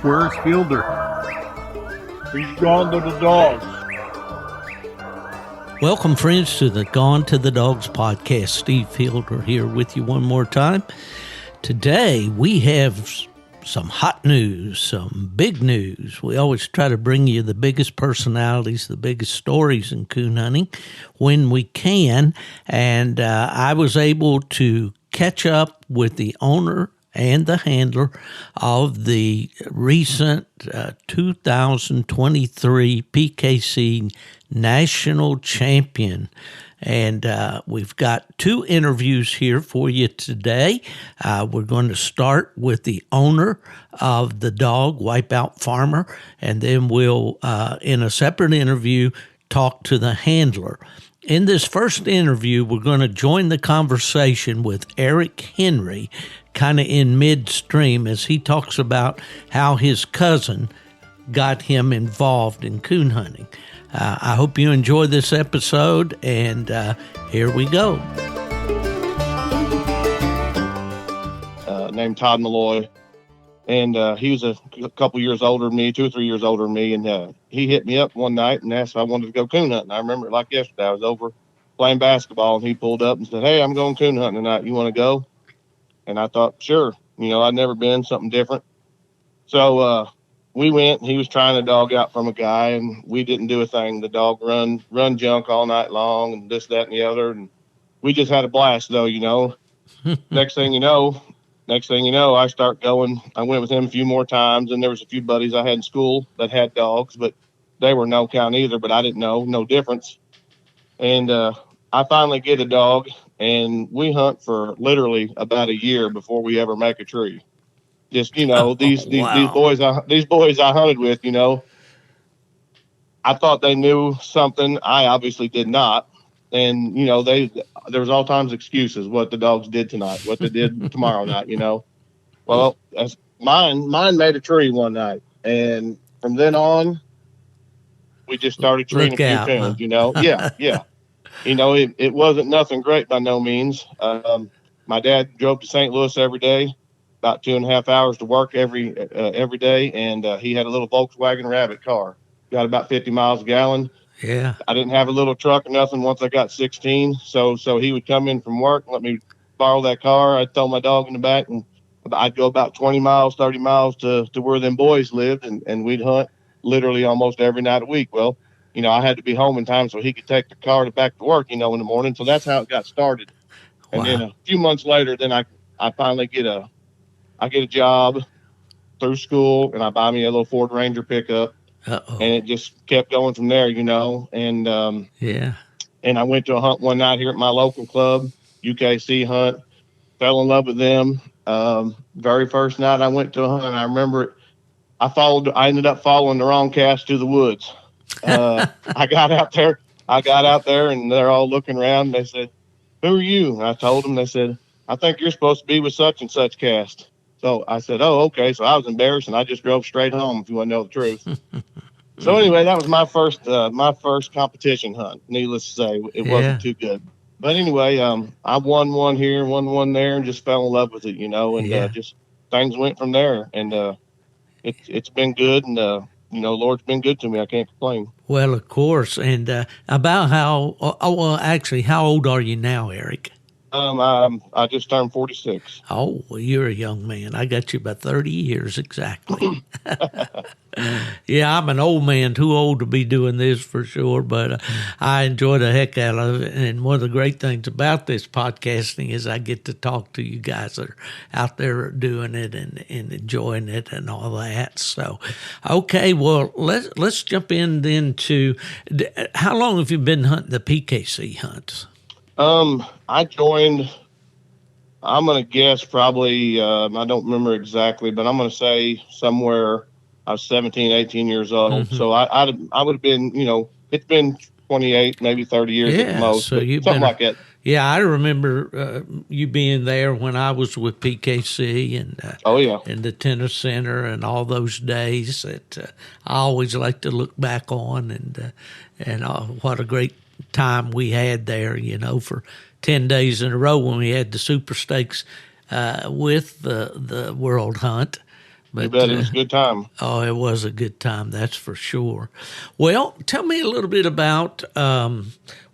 Where's Fielder? He's gone to the dogs. Welcome, friends, to the Gone to the Dogs podcast. Steve Fielder here with you one more time. Today, we have some hot news, some big news. We always try to bring you the biggest personalities, the biggest stories in coon hunting when we can. And I was able to catch up with the owner and the handler of the recent 2023 PKC National Champion. And we've got two interviews here for you today. We're going to start with the owner of the dog, Wipeout Pharmer, and then we'll, in a separate interview, talk to the handler. In this first interview, we're going to join the conversation with Eric Henry, kind of in midstream, as he talks about how his cousin got him involved in coon hunting. I hope you enjoy this episode, and here we go. Named Todd Malloy, and he was a couple years older than me, 2 or 3 years older than me, and he hit me up one night and asked if I wanted to go coon hunting. I remember it like yesterday. I was over playing basketball, and he pulled up and said, "Hey, I'm going coon hunting tonight. You want to go?" And I thought, sure. You know, I'd never been, something different. So we went, and he was trying a dog out from a guy, and we didn't do a thing. The dog run junk all night long and this, that, and the other. And we just had a blast, though, you know. Next thing you know, I start going. I went with him a few more times, and there was a few buddies I had in school that had dogs, but they were no count either, but I didn't know, no difference. And I finally get a dog, and we hunt for literally about a year before we ever make a tree. Just, you know, these boys I hunted with, you know, I thought they knew something. I obviously did not. And, you know, there was all times excuses, what the dogs did tonight, what they did tomorrow night, you know. Well, mine made a tree one night. And from then on, we just started treeing a few coons, you know. Yeah. You know, it wasn't nothing great by no means. My dad drove to St. Louis every day, about 2.5 hours to work every day, and he had a little Volkswagen Rabbit car. Got about 50 miles a gallon. Yeah. I didn't have a little truck or nothing once I got 16, so he would come in from work and let me borrow that car. I'd throw my dog in the back, and I'd go about 20 miles, 30 miles to where them boys lived, and we'd hunt literally almost every night a week. Well, you know, I had to be home in time so he could take the car back to work, you know, in the morning. So that's how it got started. Wow. And then a few months later, then I finally get a job through school, and I buy me a little Ford Ranger pickup. Uh-oh. And it just kept going from there, you know. And and I went to a hunt one night here at my local club, UKC hunt. Fell in love with them. Very first night I went to a hunt, I remember it. I ended up following the wrong cast to the woods. I got out there, and they're all looking around. And they said, "Who are you?" And I told them. They said, "I think you're supposed to be with such and such cast." So I said, "Oh, okay." So I was embarrassed, and I just drove straight home, if you want to know the truth. So anyway, that was my first competition hunt. Needless to say, it wasn't too good. But anyway, I won one here, won one there, and just fell in love with it, you know. And just things went from there. And it's been good, and you know, Lord's been good to me. I can't complain. Well, of course. And about how old are you now, Eric? I just turned 46. Oh, well, you're a young man. I got you about 30 years exactly. Yeah, I'm an old man, too old to be doing this for sure, but I enjoy the heck out of it. And one of the great things about this podcasting is I get to talk to you guys that are out there doing it and enjoying it and all that. So, okay, well, let's jump in then to how long have you been hunting the PKC hunts? I joined, I'm going to guess probably, I don't remember exactly, but I'm going to say somewhere I was 17, 18 years old. Mm-hmm. So I would have been, you know, it's been 28, maybe 30 years at the most, so you've something like that. Yeah, I remember you being there when I was with PKC and in the tennis center and all those days that I always like to look back on and what a great time we had there, you know, for 10 days in a row when we had the Super Stakes with the World Hunt. You bet. It was a good time. Oh, it was a good time, that's for sure. Well, tell me a little bit about.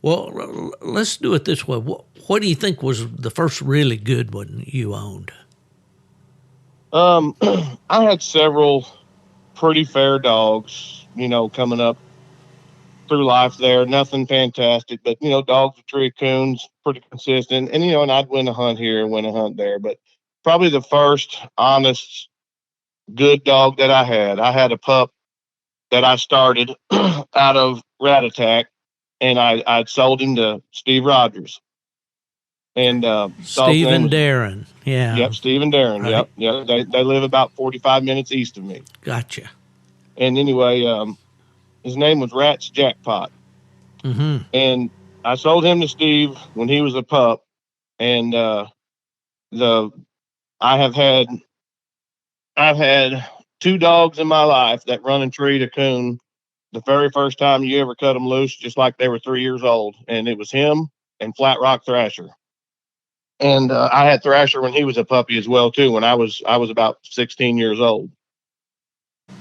Let's do it this way. What do you think was the first really good one you owned? I had several pretty fair dogs, coming up through life there. Nothing fantastic, but dogs with tree coons, pretty consistent. And I'd win a hunt here and win a hunt there. But probably the first honest good dog that I had a pup that I started out of Rat Attack, and I'd sold him to Steve Rogers. And dog's Steve name and was, Darren. Yeah. yep, Steve and Darren. Right. Yep, yeah, they live about 45 minutes east of me. Gotcha. And anyway, his name was Rat's Jackpot. Mm-hmm. And I sold him to Steve when he was a pup. And I've had two dogs in my life that run and treat a coon the very first time you ever cut them loose, just like they were 3 years old. And it was him and Flatrock Thrasher. And I had Thrasher when he was a puppy as well too, when I was about 16 years old.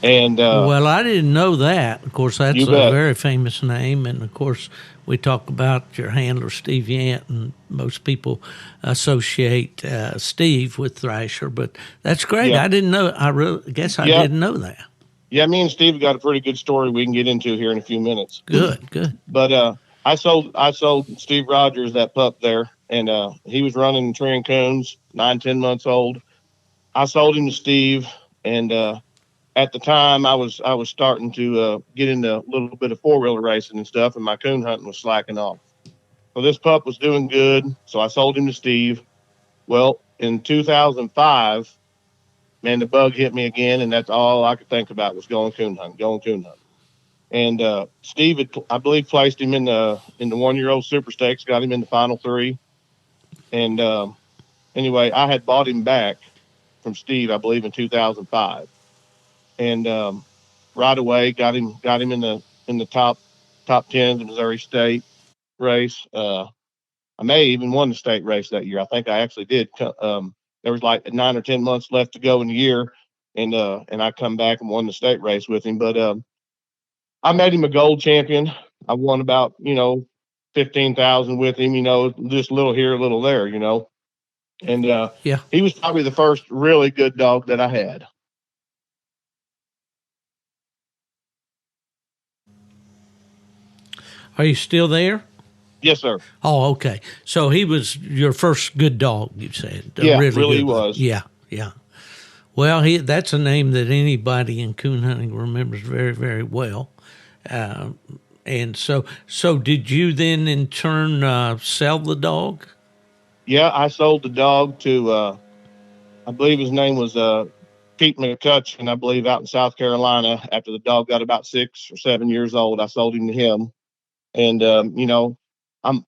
And well, I didn't know that. Of course, that's a bet. very famous name, and of course, we talk about your handler Steve Yant, and most people associate Steve with Thrasher. But that's great. Yeah. I didn't know. I guess I didn't know that. Yeah, me and Steve got a pretty good story we can get into here in a few minutes. Good. But I sold Steve Rogers that pup there, and he was running treeing coons, 9-10 months old. I sold him to Steve, and at the time I was starting to get into a little bit of 4-wheeler racing and stuff, and my coon hunting was slacking off. So this pup was doing good, so I sold him to Steve. Well, in 2005, man, the bug hit me again, and that's all I could think about was going coon hunting. And Steve had, I believe, placed him in the 1-year-old Super Stakes, got him in the final 3. And anyway, I had bought him back from Steve, I believe, in 2005. And right away got him in the top 10 of the Missouri State race. I may even won the state race that year. I think I actually did. There was like 9 or 10 months left to go in the year, and I come back and won the state race with him. But I made him a gold champion. I won about 15,000 with him. Just a little here, a little there. And Yeah. he was probably the first really good dog that I had. Are you still there? Yes, sir. Oh, okay. So he was your first good dog, you said. Yeah, really good one. was. Yeah. Well, that's a name that anybody in coon hunting remembers very, very well. And so did you then in turn sell the dog? Yeah, I sold the dog to, I believe his name was Pete McCutcheon, I believe, out in South Carolina. After the dog got about 6 or 7 years old, I sold him to him. And,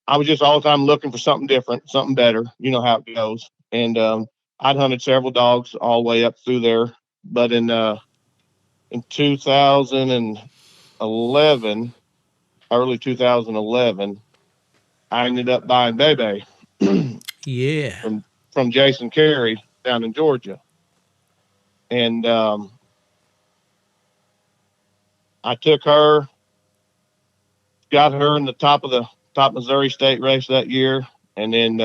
I was just all the time looking for something different, something better. You know how it goes. And I'd hunted several dogs all the way up through there. But in 2011, early 2011, I ended up buying Bebe. Yeah. From Jason Carey down in Georgia. And I took her, got her in the top Missouri State race that year, and then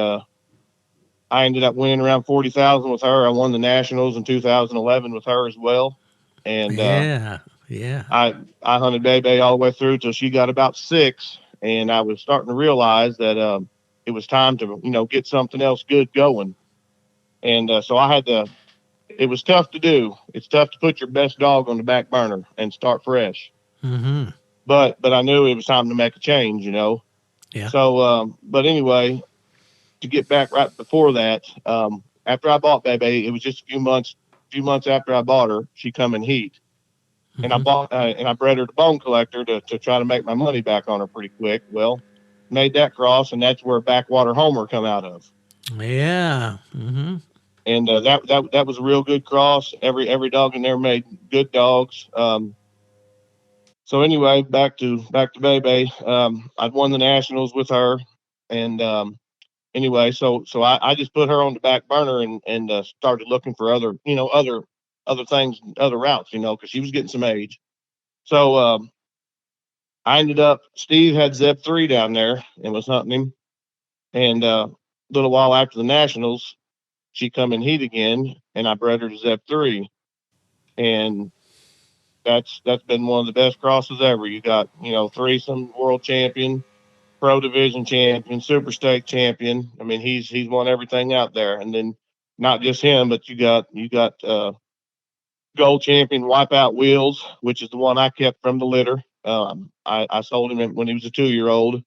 I ended up winning around 40,000 with her. I won the Nationals in 2011 with her as well. And yeah. I hunted Bebe all the way through till she got about 6, and I was starting to realize that it was time to get something else good going. And so I had to. It was tough to do. It's tough to put your best dog on the back burner and start fresh. Mm-hmm. But I knew it was time to make a change. Yeah. So, but anyway, to get back right before that, after I bought Bebe, it was just a few months after I bought her, she come in heat. Mm-hmm. And I bought and I bred her to Bone Collector to try to make my money back on her pretty quick. Well, made that cross, and that's where Backwater Homer come out of. Yeah. Mm-hmm. And that was a real good cross. Every dog in there made good dogs. So anyway, back to Bebe. I'd won the Nationals with her, and anyway, so I just put her on the back burner and started looking for other other things, other routes, because she was getting some age. So I ended up. Steve had Zeb 3 down there and was hunting him. And a little while after the nationals, she come in heat again, and I bred her to Zeb 3, and that's been one of the best crosses ever. You got threesome world champion, pro division champion, super stake champion. I mean, he's won everything out there, and then not just him, but you got gold champion Wipeout Wheels, which is the one I kept from the litter. I sold him when he was a 2-year-old.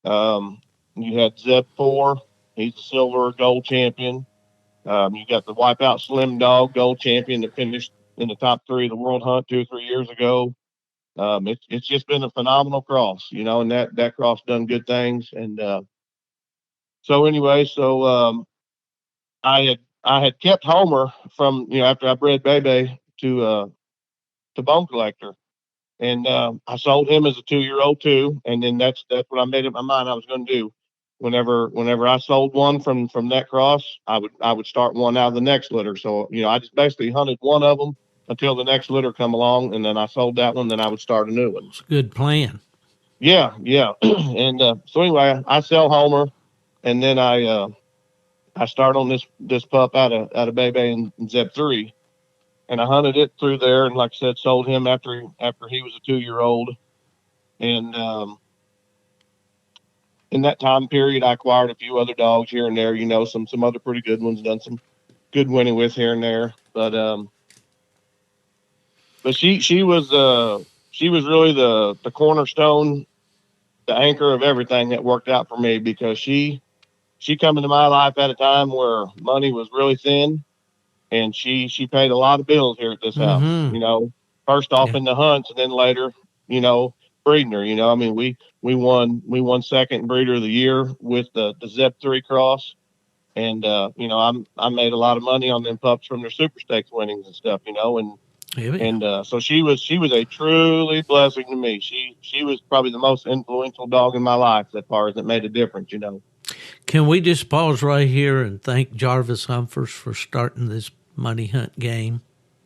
You had Zeb 4. He's the silver gold champion. You got the Wipeout Slim Dog gold champion that finished in the top 3 of the world hunt 2 or 3 years ago. It's just been a phenomenal cross, and that cross done good things. And so anyway, I had kept Homer from after I bred Bebe to Bone Collector, and I sold him as a 2-year-old too. And then that's what I made up my mind I was going to do. Whenever I sold one from that cross, I would start one out of the next litter. So I just basically hunted one of them until the next litter come along, and then I sold that one. Then I would start a new one. It's a good plan. Yeah. And so anyway, I sell Homer, and then I start on this pup out of Bebe and Zeb 3, and I hunted it through there, and like I said, sold him after he was a 2-year-old, and in that time period, I acquired a few other dogs here and there. Some other pretty good ones. Done some good winning with here and there, but she was really the cornerstone, the anchor of everything that worked out for me, because she come into my life at a time where money was really thin, and she paid a lot of bills here at this house. First off in the hunts, and then later, breeding her. I mean, we won second breeder of the year with the Zeb 3 cross, and I made a lot of money on them pups from their super stakes winnings and stuff. So she was a truly blessing to me. She was probably the most influential dog in my life as far as it made a difference. Can we just pause right here and thank Jarvis Humphers for starting this money hunt game?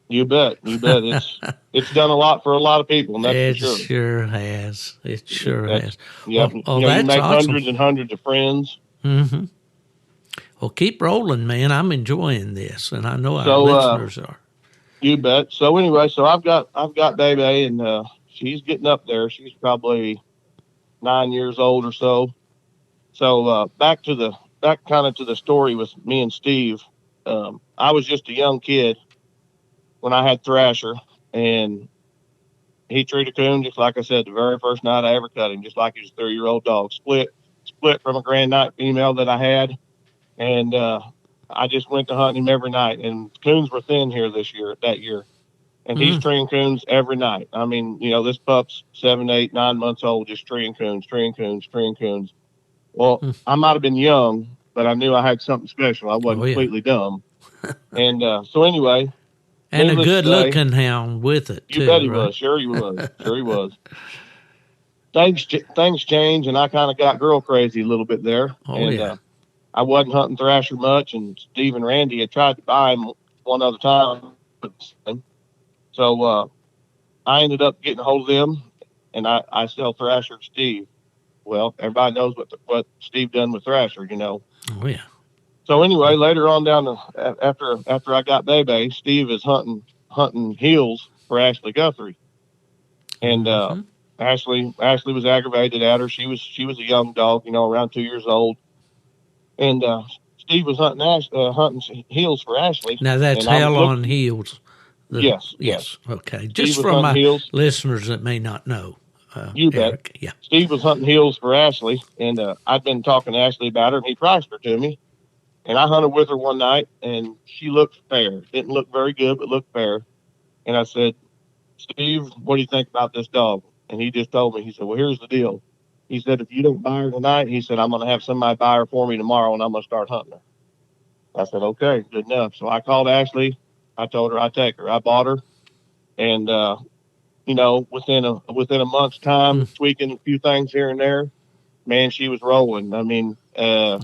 You bet. It's done a lot for a lot of people, and that's for sure. It sure has. It sure has. Yeah. Well, you that's make awesome. Hundreds and hundreds of friends. Mm-hmm. Well, keep rolling, man. I'm enjoying this, and I know our listeners are. You bet. So anyway, I've got Bebe, and she's getting up there. She's probably 9 years old or so. So back kind of to the story with me and Steve. I was just a young kid when I had Thrasher, and he treated a coon just like I said the very first night I ever cut him, just like he was a 3-year-old dog. Split from a grand night female that I had, and I just went to hunting him every night. And coons were thin here that year, and he's treeing coons every night. I mean, this pup's 7, 8, 9 months old, just treeing coons. Well, I might have been young, but I knew I had something special. I wasn't completely dumb. And so anyway. And a good-looking hound with it, too. You bet he right? was. Sure he was. Things changed, and I kind of got girl crazy a little bit there. I wasn't hunting Thrasher much, and Steve and Randy had tried to buy him one other time. So I ended up getting a hold of them, and I sell Thrasher to Steve. Well, everybody knows what Steve done with Thrasher, Oh, yeah. So anyway, later on after I got Bebe, Steve is hunting heels for Ashley Guthrie, and Ashley was aggravated at her. She was a young dog, around 2 years old, and Steve was hunting heels for Ashley. Now that's hell on heels. Yes. Okay, Steve just for my heels. listeners that may not know. You Eric. bet. Yeah. Steve was hunting heels for Ashley, and I'd been talking to Ashley about her, and he priced her to me. And I hunted with her one night, and she looked fair. Didn't look very good, but looked fair. And I said, Steve, what do you think about this dog? And he just told me, he said, well, here's the deal. He said, if you don't buy her tonight, he said, I'm going to have somebody buy her for me tomorrow, and I'm going to start hunting her. I said, okay, good enough. So I called Ashley. I told her I'd take her. I bought her. And, within a month's time, tweaking a few things here and there, man, she was rolling. I mean, there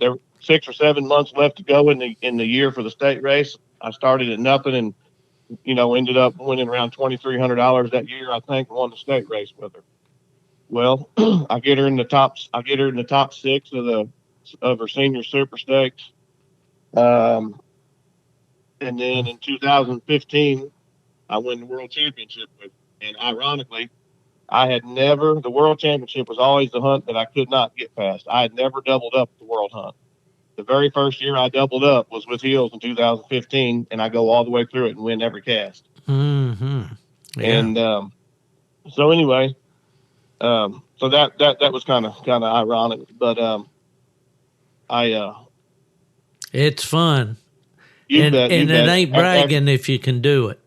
were 6 or 7 months left to go in the year for the state race. I started at nothing, and ended up winning around $2,300 that year, I think, and won the state race with her. Well, I get her in the top. I get her in the top six of her senior super stakes. And then in 2015, I won the world championship with her. And ironically, I had never. The world championship was always the hunt that I could not get past. I had never doubled up the world hunt. The very first year I doubled up was with Hills in 2015, and I go all the way through it and win every cast. Mm-hmm. Yeah. And so anyway, so that was kind of ironic, but it's fun, you and bet, and you it bet. ain't bragging if you can do it.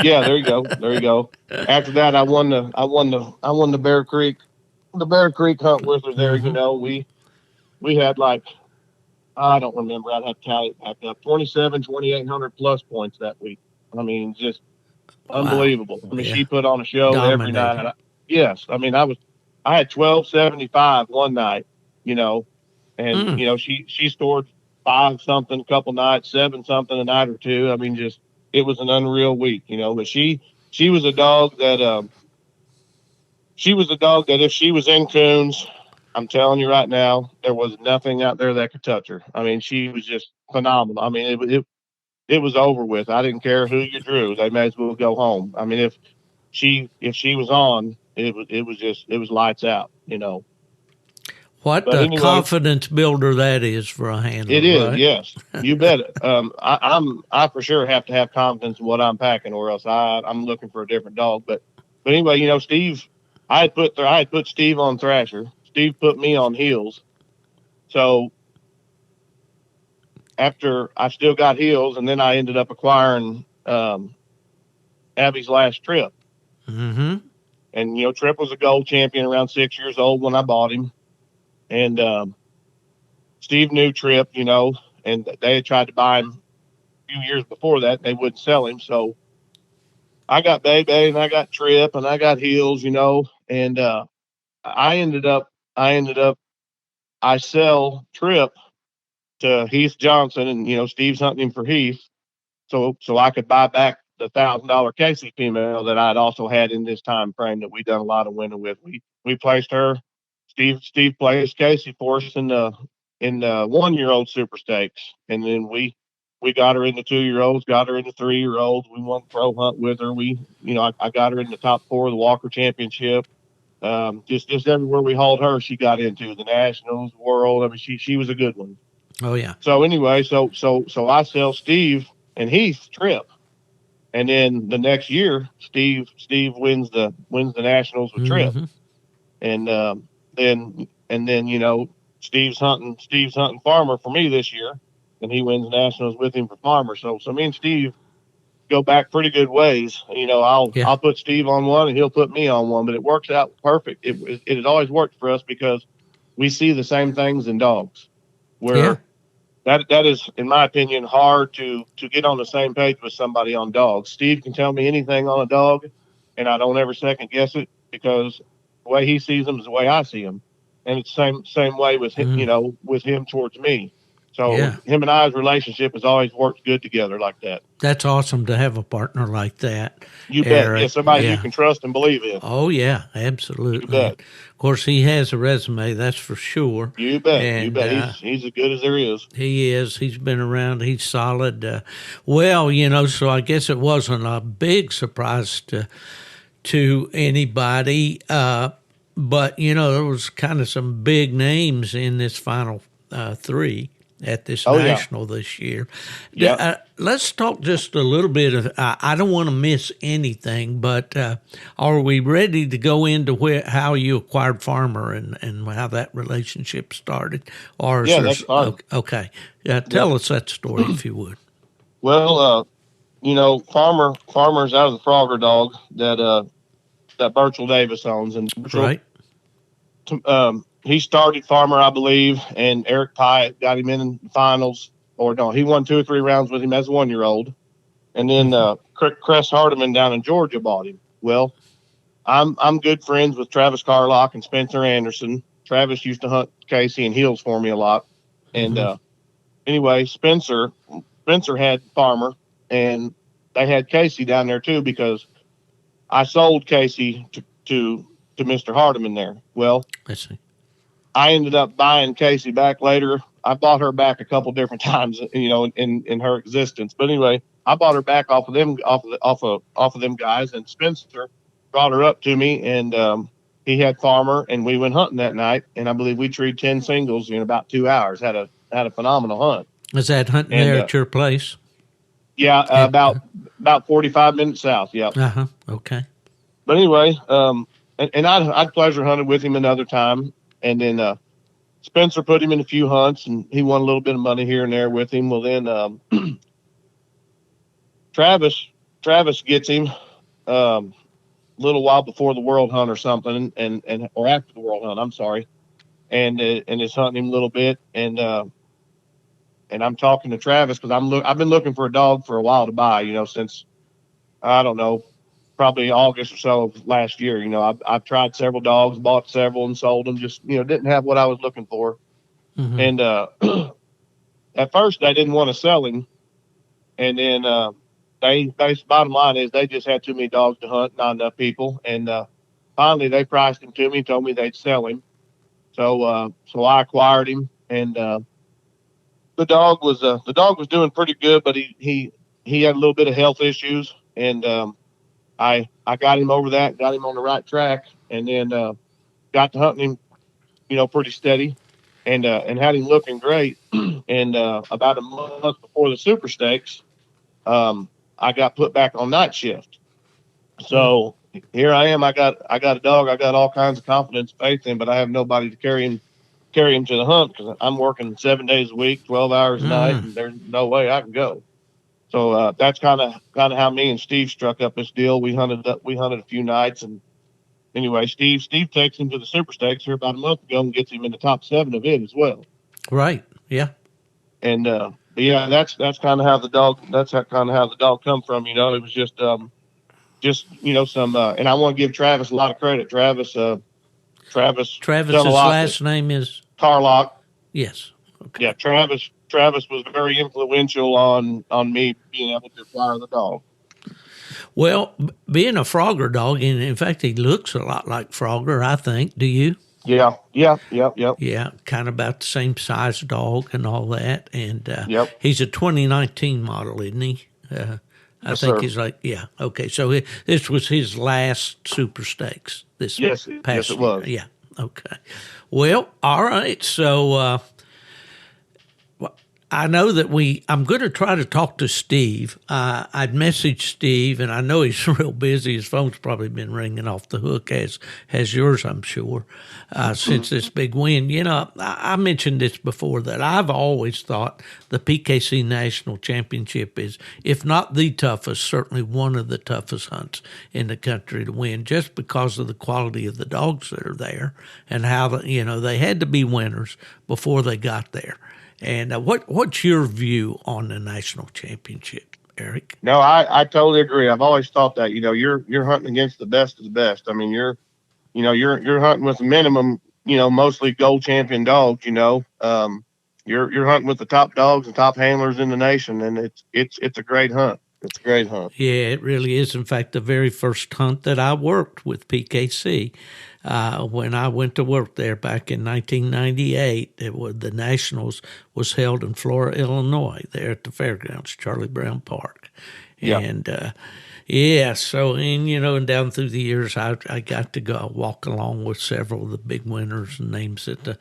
Yeah, there you go. After that, I won the Bear Creek hunt with her there. Mm-hmm. We had like, I don't remember. I'd have to tally it back up. 2,800 plus points that week. I mean, just Wow. unbelievable. I mean, Yeah. she put on a show every Dominated. night. Yes. I mean, I had 1275 one night, and, Mm. she scored 5 something a couple nights, 7 something a night or two. I mean, just, it was an unreal week, but she was a dog that, if she was in coons, I'm telling you right now, there was nothing out there that could touch her. I mean, she was just phenomenal. I mean, it was over with. I didn't care who you drew; they may as well go home. I mean, if she was on, it was lights out. What But a anyway, confidence builder that is for a it handler, is, right? yes, you bet it. I for sure have to have confidence in what I'm packing, or else I'm looking for a different dog. But anyway, Steve, I had put Steve on Thrasher. Steve put me on Heels. So after I still got Heels, and then I ended up acquiring Abby's last Trip. Mm-hmm. And Trip was a gold champion around 6 years old when I bought him, and Steve knew Trip, and they had tried to buy him a few years before that. They wouldn't sell him, so I got Baby and I got Trip and I got Heels, and I ended up, I ended up, I sell Trip to Heath Johnson, and Steve's hunting him for Heath, so I could buy back the $1,000 Casey female that I'd also had in this time frame that we done a lot of winning with. We placed her. Steve placed Casey for us in the 1-year-old super stakes, and then we got her in the 2-year-olds, got her in the 3-year-olds. We won the pro hunt with her. I got her in the top 4 of the Walker Championship. Just everywhere we hauled her, she got into the Nationals, World. I mean, she was a good one. Oh yeah. So anyway, so I sell Steve and Heath Trip, and then the next year, Steve wins the Nationals with Trip, Mm-hmm. and then Steve's hunting Pharmer for me this year, and he wins Nationals with him for Pharmer. So me and Steve go back pretty good ways. Yeah. I'll put Steve on one, and he'll put me on one, but it works out perfect. It has always worked for us because we see the same things in dogs, Yeah. where that is, in my opinion, hard to get on the same page with somebody on dogs. Steve can tell me anything on a dog, and I don't ever second guess it because the way he sees them is the way I see them, and it's same way with him, Mm. with him towards me. So Yeah. him and I's relationship has always worked good together like that. That's awesome to have a partner like that, You bet. Yeah, Eric. somebody you Yeah. can trust and believe in. Oh yeah, You absolutely. And bet. of course, he has a resume, that's for sure. You bet. You And bet. He's as good as there is. he is. He's been around. He's solid. So I guess it wasn't a big surprise to anybody. But there was kind of some big names in this final 3 at this Oh yeah. national this year. Yep. Let's talk just a little bit of. I don't want to miss anything, but are we ready to go into how you acquired Pharmer and how that relationship started? Or is Yeah, there? that's fine. Okay, Yep. tell us that story if you would. Well, Farmer's out of the Frogger dog that Birchall Davis owns, and Birchall, Right. he started Farmer, I believe, and Eric Pyatt got him in the finals, or no, he won 2 or 3 rounds with him as a 1-year-old, and then Cress Hardiman down in Georgia bought him. Well, I'm good friends with Travis Carlock and Spencer Anderson. Travis used to hunt Casey and Heels for me a lot, and Mm-hmm. anyway, Spencer had Farmer, and they had Casey down there too, because I sold Casey to Mr. Hardiman there. Well, I see. I ended up buying Casey back later. I bought her back a couple different times, in her existence. But anyway, I bought her back off of them guys, and Spencer brought her up to me, and he had Pharmer, and we went hunting that night, and I believe we treed 10 singles in about 2 hours. Had a phenomenal hunt. Is that hunting And there at your place? yeah, about 45 minutes south. Yeah. Okay. But anyway, and I'd pleasure hunted with him another time, and then Spencer put him in a few hunts, and he won a little bit of money here and there with him. Well, then Travis gets him a little while before the World Hunt or something, and or after the World Hunt. I'm sorry, and is hunting him a little bit, and I'm talking to Travis because I've been looking for a dog for a while to buy, since I don't know, probably August or so of last year. I've tried several dogs, bought several, and sold them. Just didn't have what I was looking for. Mm-hmm. And at first they didn't want to sell him, and then bottom line is they just had too many dogs to hunt, not enough people, and finally they priced him to me, told me they'd sell him. So I acquired him, and the dog was doing pretty good, but he had a little bit of health issues, and I got him over that, got him on the right track, and then got to hunting him, pretty steady, and had him looking great. And about a month before the Super Stakes, I got put back on night shift. So here I am. I got a dog. I got all kinds of confidence, faith in, but I have nobody to carry him to the hunt because I'm working 7 days a week, 12 hours a night, and there's no way I can go. So that's kind of how me and Steve struck up this deal. We hunted a few nights, and anyway, Steve takes him to the Super Stakes here about a month ago and gets him in the top 7 of it as well. Right. Yeah. And yeah, that's kind of how the dog come from. It was just some and I want to give Travis a lot of credit. Travis's last name is Tarlock. Yes. Okay. Yeah, Travis was very influential on me being able to acquire the dog. Well, being a Frogger dog, and in fact, he looks a lot like Frogger, I think. Do you? Yeah. Yeah, kind of about the same size dog and all that. And Yep. He's a 2019 model, isn't he? I Yes, think sir. he's like, yeah. Okay, so this was his last Super Stakes. Yes, it was. Yeah. Okay. Well, all right. So I know that I'm going to try to talk to Steve. I'd messaged Steve, and I know he's real busy. His phone's probably been ringing off the hook, as yours, I'm sure, since this big win. I mentioned this before, that I've always thought the PKC National Championship is, if not the toughest, certainly one of the toughest hunts in the country to win, just because of the quality of the dogs that are there and how they had to be winners before they got there. And what's your view on the national championship, Eric? No, I totally agree. I've always thought that you're hunting against the best of the best. I mean, you're hunting with a minimum, mostly gold champion dogs. You're hunting with the top dogs and top handlers in the nation, and it's a great hunt. It's a great hunt. Yeah, it really is. In fact, the very first hunt that I worked with PKC, when I went to work there back in 1998, the Nationals was held in Flora, Illinois, there at the fairgrounds, Charlie Brown Park. Yeah. And so, and down through the years, I got to go walk along with several of the big winners and names that the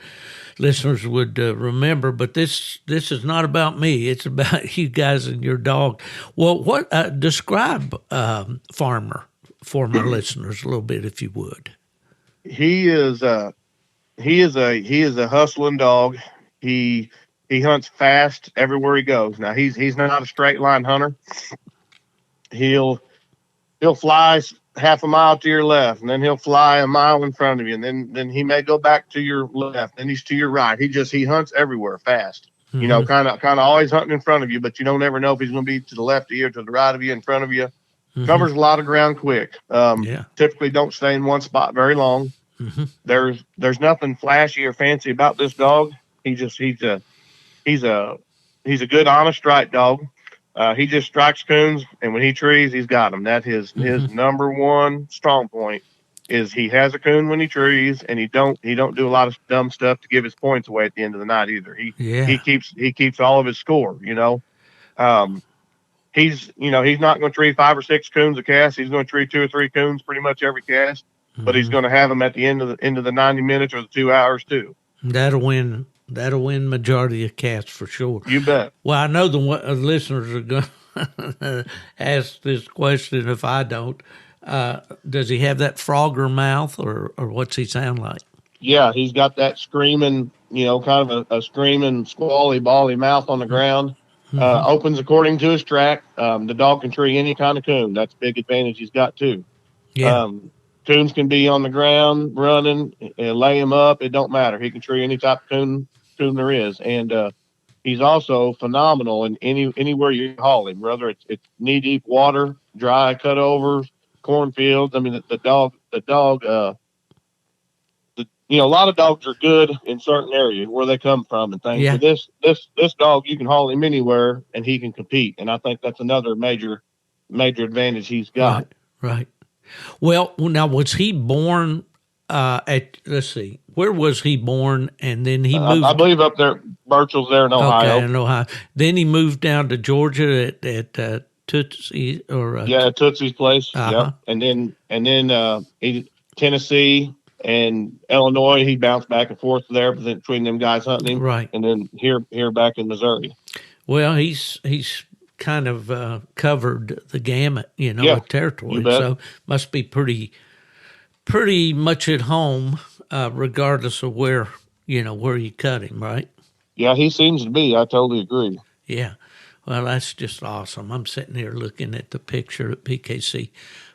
listeners would remember. But this is not about me. It's about you guys and your dog. Well, describe Pharmer for my listeners a little bit, if you would. He is a hustling dog. He hunts fast everywhere he goes. Now he's not a straight line hunter. He'll fly half a mile to your left, and then he'll fly a mile in front of you, and then he may go back to your left, then he's to your right. He hunts everywhere fast. Mm-hmm. Kind of always hunting in front of you, but you don't never know if he's going to be to the left of you or to the right of you, in front of you. Mm-hmm. Covers a lot of ground quick. Typically don't stay in one spot very long. Mm-hmm. There's nothing flashy or fancy about this dog. He's a good, honest, right dog. He's a good, honest, right dog. He just strikes coons, and when he trees, he's got them. That's his number one strong point. Is he has a coon when he trees, and he don't do a lot of dumb stuff to give his points away at the end of the night either. He Yeah. keeps all of his score. Um, he's not going to tree 5 or 6 coons a cast. He's going to tree 2 or 3 coons pretty much every cast, but he's going to have them at the end of the 90 minutes or the 2 hours too. That'll win. That'll win majority of casts for sure. You bet. Well, I know the listeners are going to ask this question if I don't. Does he have that Frogger mouth, or what's he sound like? Yeah, he's got that screaming, kind of a screaming, squally, bally mouth on the ground. Opens according to his track. The dog can tree any kind of coon. That's a big advantage he's got too. Yeah. Coons can be on the ground running, lay him up. It don't matter. He can tree any type of coon there is, and he's also phenomenal in anywhere you haul him, whether it's knee deep water, dry cutovers, cornfields. I mean, the dog. A lot of dogs are good in certain areas where they come from and things. Yeah. But this dog, you can haul him anywhere and he can compete, and I think that's another major advantage he's got. Right. Well, now was he born let's see, where was he born? And then he moved. I believe up there, Birchall's there in Ohio. Okay, in Ohio. Then he moved down to Georgia at Tootsie or Tootsie's place. Yeah, and then Tennessee and Illinois. He bounced back and forth there between them guys hunting him. Right. And then here back in Missouri. Well, he's kind of covered the gamut, of territory. So must be pretty much at home, regardless of where you cut him, right? Yeah, he seems to be. I totally agree. Yeah. Well, that's just awesome. I'm sitting here looking at the picture that PKC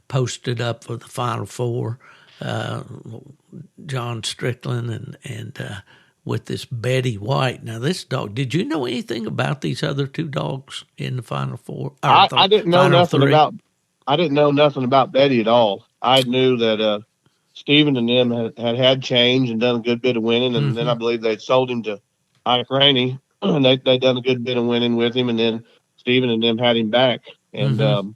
posted up for the Final Four. John Strickland and with this Betty White. Now, this dog, did you know anything about these other 2 dogs in the Final Four? I didn't know nothing about. I didn't know nothing about Betty at all. I knew that Stephen and them had change and done a good bit of winning, and then I believe they'd sold him to Ike Rainey, and they done a good bit of winning with him, and then Stephen and them had him back, and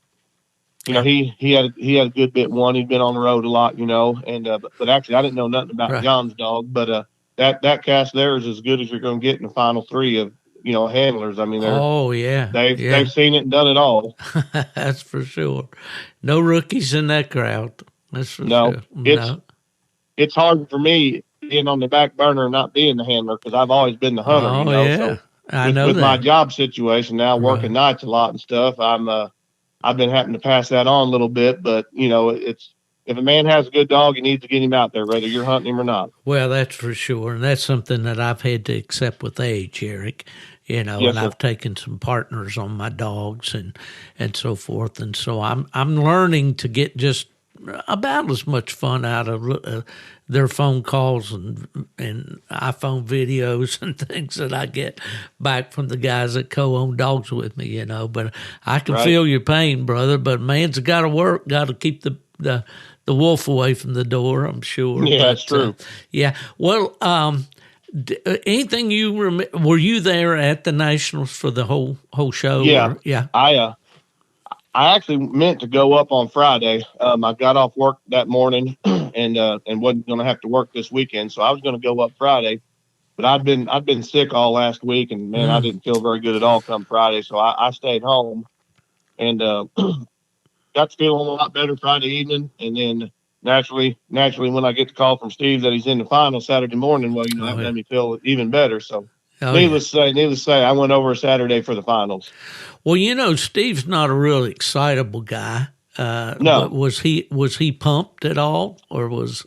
he had a good bit won. He'd been on the road a lot, and but actually I didn't know nothing about John's dog, but that cast there is as good as you're going to get in the final 3 of handlers. I mean, they've seen it and done it all. That's for sure. No rookies in that crowd. That's for sure. It's hard for me being on the back burner and not being the handler because I've always been the hunter. So I know with that. My job situation now, working nights a lot and stuff, I've been having to pass that on a little bit. But it's if a man has a good dog, you need to get him out there, whether you're hunting him or not. Well, that's for sure, and that's something that I've had to accept with age, Eric. Yes, and I've taken some partners on my dogs and so forth, and so I'm learning to get just about as much fun out of their phone calls and iPhone videos and things that I get back from the guys that co-own dogs with me, But I can feel your pain, brother. But man's got to work, got to keep the wolf away from the door, I'm sure. Yeah, that's true. Yeah. Well, anything you remember? Were you there at the Nationals for the whole show? Yeah. Yeah. I actually meant to go up on Friday. I got off work that morning and wasn't going to have to work this weekend, so I was going to go up Friday. But I've been sick all last week, and man, I didn't feel very good at all come Friday, so I stayed home and got to feeling a lot better Friday evening. And then naturally, when I get the call from Steve that he's in the final Saturday morning, well, that made me feel even better. So. Needless to say, I went over Saturday for the finals. Well, Steve's not a really excitable guy. No, was he pumped at all, or was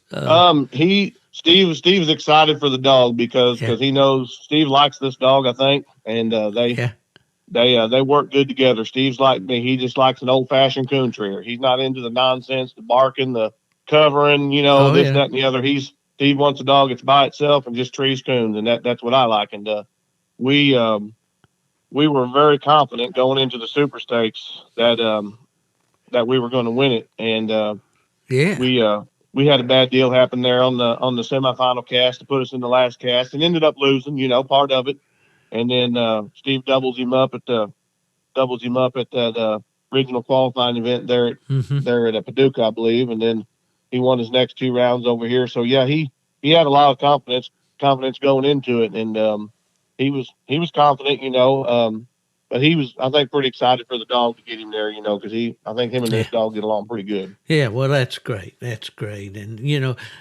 Steve's excited for the dog because he knows Steve likes this dog, I think, and they work good together. Steve's like me; he just likes an old fashioned coon treer. He's not into the nonsense, the barking, the covering, that, and the other. Steve wants a dog that's by itself and just trees coons, and that's what I like. And we were very confident going into the Super Stakes that we were going to win it. And we had a bad deal happen there on the semifinal cast to put us in the last cast, and ended up losing, part of it. And then Steve doubles him up at the doubles him up at that regional qualifying event there at Paducah, I believe, and then he won his next 2 rounds over here. So yeah, he had a lot of confidence going into it, and he was confident, but he was, I think, pretty excited for the dog to get him there, because I think him and this dog get along pretty good. Yeah, well, that's great. That's great. And,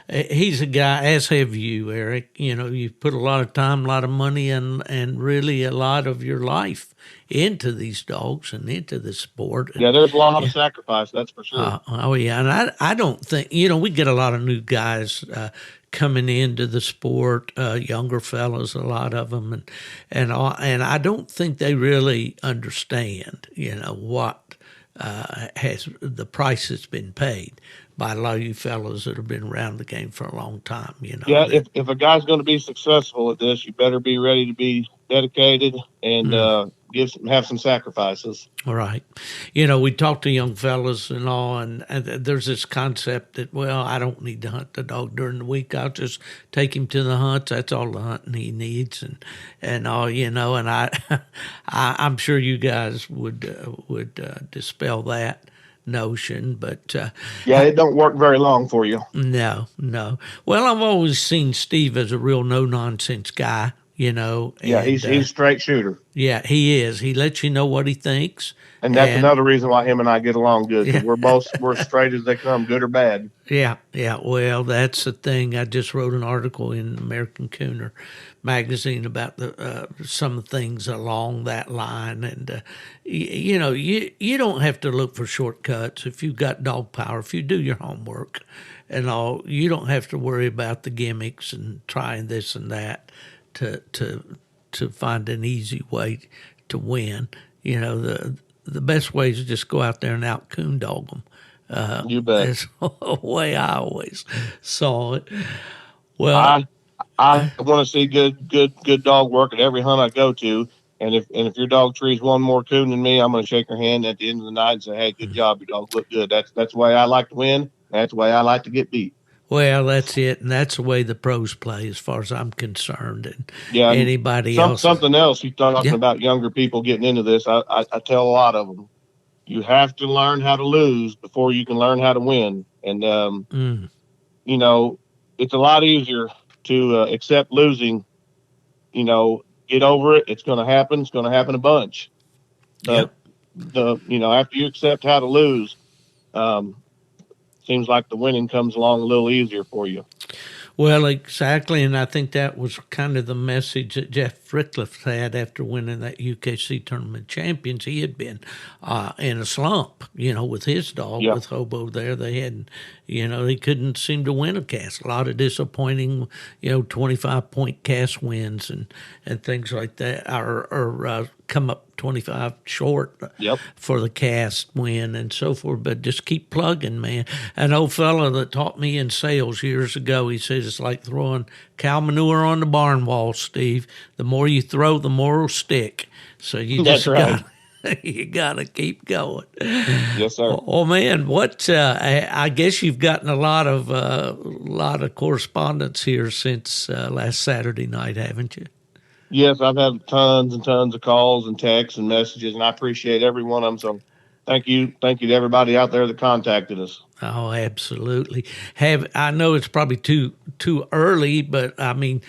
he's a guy, as have you, Eric. You've put a lot of time, a lot of money, and really a lot of your life into these dogs and into the sport. Yeah, there's a lot of sacrifice, that's for sure. Oh, yeah. And I don't think, we get a lot of new guys coming into the sport, younger fellows, a lot of them. And I don't think they really understand, what has the price that's been paid by a lot of you fellows that have been around the game for a long time. Yeah, if a guy's going to be successful at this, you better be ready to be dedicated and have some sacrifices. All right. We talk to young fellas and all, and there's this concept that, well, I don't need to hunt the dog during the week. I'll just take him to the hunts. That's all the hunting he needs, and all, and I'm sure you guys would dispel that notion, but yeah, it don't work very long for you. No. Well, I've always seen Steve as a real no-nonsense guy. Yeah, he's a straight shooter. Yeah, he is. He lets you know what he thinks. And that's another reason why him and I get along good. Yeah. We're straight as they come, good or bad. Yeah. Well, that's the thing. I just wrote an article in American Cooner magazine about some things along that line. And, you don't have to look for shortcuts if you've got dog power, if you do your homework and all. You don't have to worry about the gimmicks and trying this and that to find an easy way to win. The best way is to just go out there and out coon dog them. You bet. That's the way I always saw it. Well, I want to see good dog work at every hunt I go to. And if your dog trees one more coon than me, I'm going to shake her hand at the end of the night and say, "Hey, good job, your dog looked good." That's the way I like to win. That's the way I like to get beat. Well, that's it, and that's the way the pros play, as far as I'm concerned. And yeah, anybody else. Something else you're talking about younger people getting into this. I tell a lot of them, you have to learn how to lose before you can learn how to win. And it's a lot easier to accept losing. Get over it. It's going to happen. It's going to happen a bunch. But after you accept how to lose, seems like the winning comes along a little easier for you. Well, exactly, and I think that was kind of the message that Jeff Rickliff had after winning that UKC Tournament Champions. He had been in a slump, with his dog, with Hobo there. They had, they couldn't seem to win a cast. A lot of disappointing, 25-point cast wins and things like that, or come up 25 short for the cast win and so forth. But just keep plugging, man. An old fellow that taught me in sales years ago, he says it's like throwing cow manure on the barn wall, Steve. The more you throw, the more it'll stick. So you just you gotta keep going. Yes, sir. Oh man, what? I guess you've gotten a lot of correspondence here since last Saturday night, haven't you? Yes, I've had tons and tons of calls and texts and messages, and I appreciate every one of them. So thank you to everybody out there that contacted us. Oh, absolutely. I know it's probably too early, but I mean,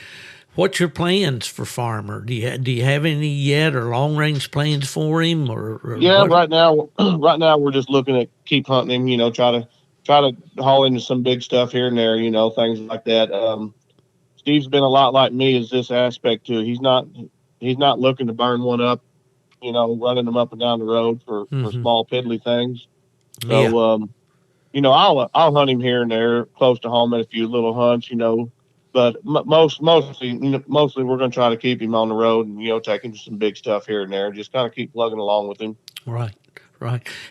what's your plans for Pharmer? Do you have any yet, or long range plans for him? Or right now we're just looking at keep hunting him. Try to haul into some big stuff here and there. Things like that. Steve's been a lot like me as this aspect too. He's not looking to burn one up, running them up and down the road for small piddly things. So, I'll hunt him here and there close to home at a few little hunts, but mostly we're going to try to keep him on the road and, take him to some big stuff here and there and just kind of keep plugging along with him. Right.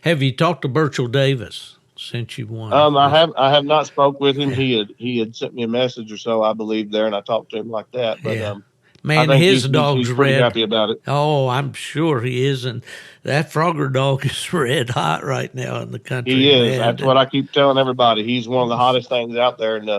Have you talked to Burchell Davis since you won? I have not spoke with him. He had sent me a message or so, I believe, there, and I talked to him like that. But man, his dog's he's red. Happy about it. Oh, I'm sure he is, and that Frogger dog is red hot right now in the country. He is. That's what I keep telling everybody. He's one of the hottest things out there. And I'm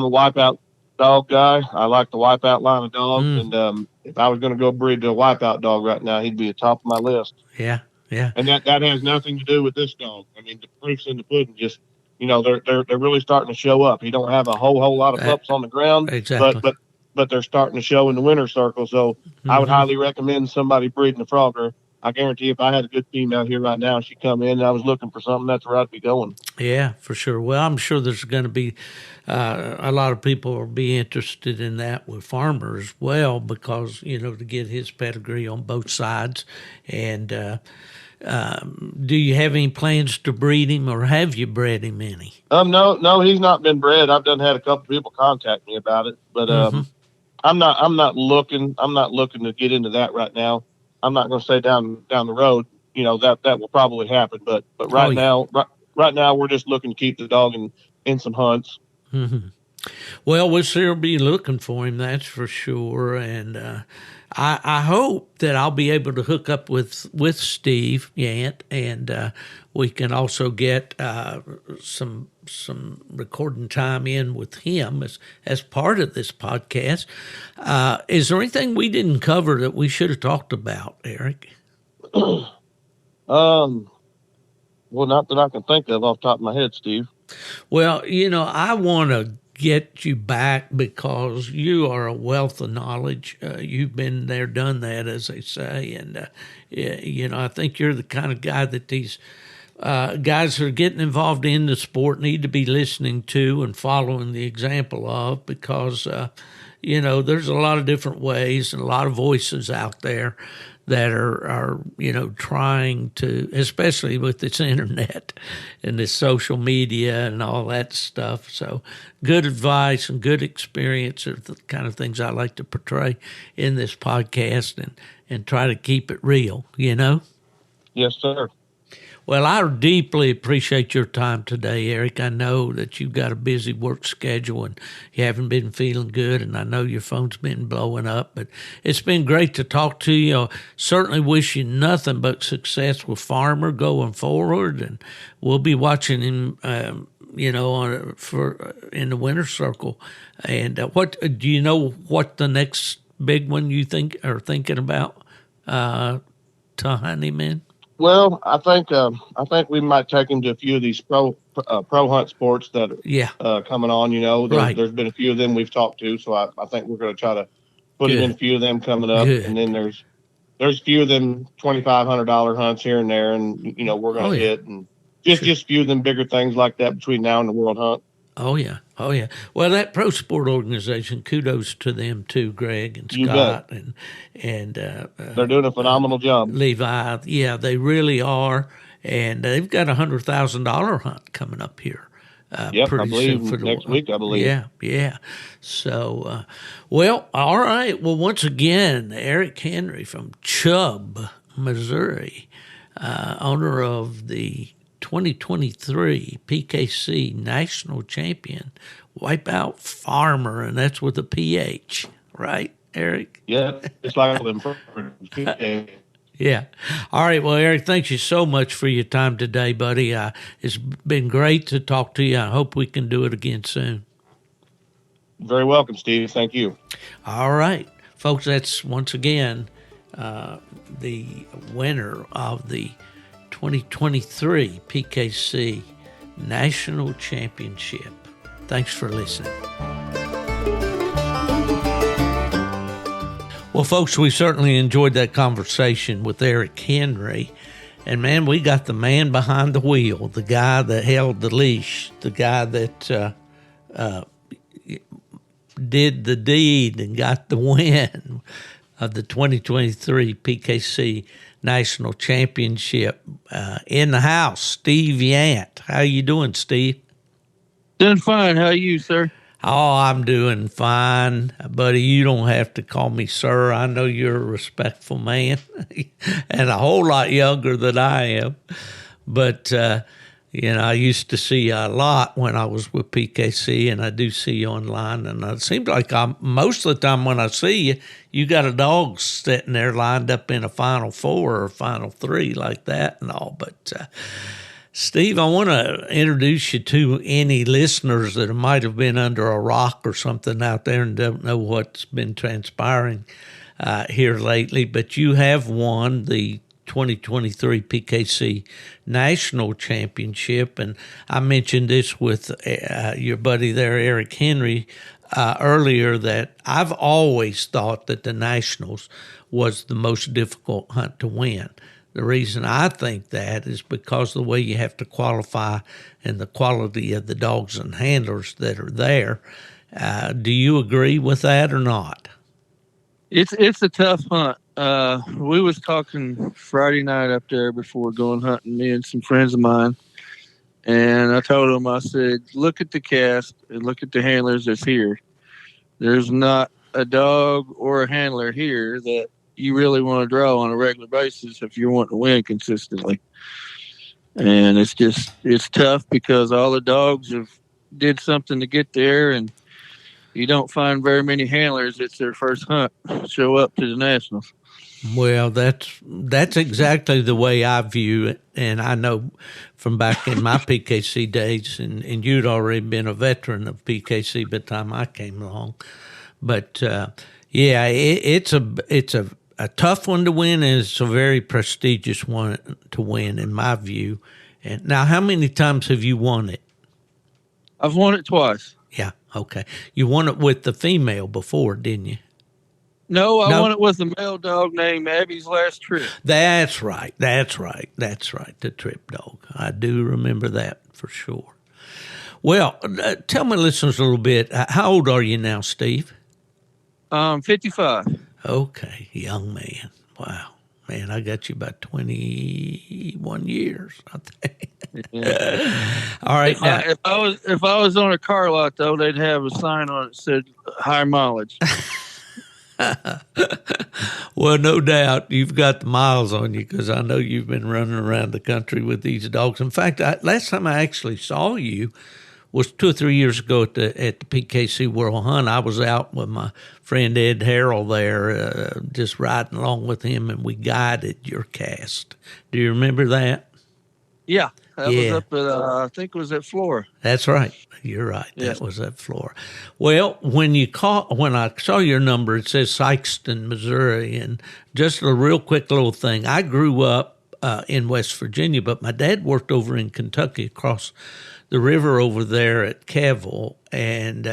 a Wipeout dog guy. I like the Wipeout line of dogs, and if I was going to go breed to a Wipeout dog right now, he'd be at top of my list. Yeah, yeah. And that has nothing to do with this dog. I mean, the proof's in the pudding. Just, they're really starting to show up. He don't have a whole lot of pups on the ground, Exactly. but they're starting to show in the winter circle. So I would highly recommend somebody breeding a Frogger. I guarantee if I had a good female here right now, she'd come in and I was looking for something, that's where I'd be going. Yeah, for sure. Well, I'm sure there's going to be a lot of people will be interested in that with Pharmer as well, because, to get his pedigree on both sides. And do you have any plans to breed him, or have you bred him any? No, he's not been bred. I've had a couple people contact me about it, but I'm not looking to get into that right now. I'm not going to say down the road, that will probably happen. But right now we're just looking to keep the dog in some hunts. Mm-hmm. Well, we'll still be looking for him, that's for sure. And I hope that I'll be able to hook up with Steve Yant, and we can also get some recording time in with him as part of this podcast. Is there anything we didn't cover that we should have talked about, Eric? Well, not that I can think of off the top of my head, Steve. Well, I want to get you back because you are a wealth of knowledge. You've been there, done that, as they say. And, I think you're the kind of guy that these guys who are getting involved in the sport need to be listening to and following the example of, because, there's a lot of different ways and a lot of voices out there that are trying to, especially with this internet and this social media and all that stuff. So good advice and good experience are the kind of things I like to portray in this podcast and try to keep it real, Yes, sir. Well, I deeply appreciate your time today, Eric. I know that you've got a busy work schedule and you haven't been feeling good, and I know your phone's been blowing up, but it's been great to talk to you. Certainly wish you nothing but success with Pharmer going forward, and we'll be watching him, in the winter circle. And what do you know what the next big one you think are thinking about to hunt him in? Well, I think we might take him to a few of these pro hunt sports that are coming on. There's been a few of them we've talked to, so I think we're going to try to put him in a few of them coming up. Good. And then there's a few of them $2,500 hunts here and there, and we're going to hit, and just a few of them bigger things like that between now and the World Hunt. Oh yeah. Well, that pro sport organization, kudos to them too, Greg and Scott, and they're doing a phenomenal job. Levi, yeah, they really are, and they've got $100,000 hunt coming up here. Yep, I believe next week. I believe. Yeah. So, well, all right. Well, once again, Eric Henry from Chubb, Missouri, owner of the 2023 PKC National Champion Wipeout Pharmer, and that's with a PH, right, Eric? Yeah, it's like them. Yeah. All right. Well, Eric, thank you so much for your time today, buddy. It's been great to talk to you. I hope we can do it again soon. Very welcome, Steve. Thank you. All right. Folks, that's once again the winner of the 2023 PKC National Championship. Thanks for listening. Well, folks, we certainly enjoyed that conversation with Eric Henry. And, man, we got the man behind the wheel, the guy that held the leash, the guy that did the deed and got the win of the 2023 PKC National Championship. In the house, Steve Yant. How you doing, Steve? Doing fine. How are you, sir? Oh, I'm doing fine, buddy. You don't have to call me sir. I know you're a respectful man and a whole lot younger than I am. But, I used to see you a lot when I was with PKC, and I do see you online. And it seems like most of the time when I see you, you got a dog sitting there lined up in a Final Four or Final Three like that and all. But, Steve, I want to introduce you to any listeners that might have been under a rock or something out there and don't know what's been transpiring. here lately, but you have won the 2023 PKC National Championship, and I mentioned this with your buddy there, Eric Henry, earlier, that I've always thought that the Nationals was the most difficult hunt to win. The reason I think that is because the way you have to qualify and the quality of the dogs and handlers that are there. Do you agree with that or not? It's a tough hunt. We was talking Friday night up there before going hunting, me and some friends of mine. And I told them, I said, look at the cast and look at the handlers that's here. There's not a dog or a handler here that you really want to draw on a regular basis if you're wanting to win consistently. And it's tough because all the dogs have did something to get there, and you don't find very many handlers. It's their first hunt show up to the Nationals. Well, that's exactly the way I view it, and I know from back in my PKC days, and you'd already been a veteran of PKC by the time I came along. But it's a tough one to win, and it's a very prestigious one to win, in my view. And now, how many times have you won it? I've won it twice. Yeah, okay. You won it with the female before, didn't you? No, I won it with a male dog named Abby's Last Trip. That's right. The trip dog. I do remember that for sure. Well, tell my listeners a little bit. How old are you now, Steve? 55. Okay, young man. Wow. Man, I got you about 21 years, I think. Yeah. All right. If I was on a car lot, though, they'd have a sign on it that said high mileage. Well, no doubt you've got the miles on you, because I know you've been running around the country with these dogs. In fact, last time I actually saw you was 2 or 3 years ago at the PKC World Hunt. I was out with my friend Ed Harrell there, just riding along with him, and we guided your cast. Do you remember that? Yeah. That was up at, I think it was at Flora. That's right. You're right. Yes. That was at Flora. Well, when I saw your number, it says Sikeston, Missouri. And just a real quick little thing. I grew up in West Virginia, but my dad worked over in Kentucky across the river over there at Cavill, and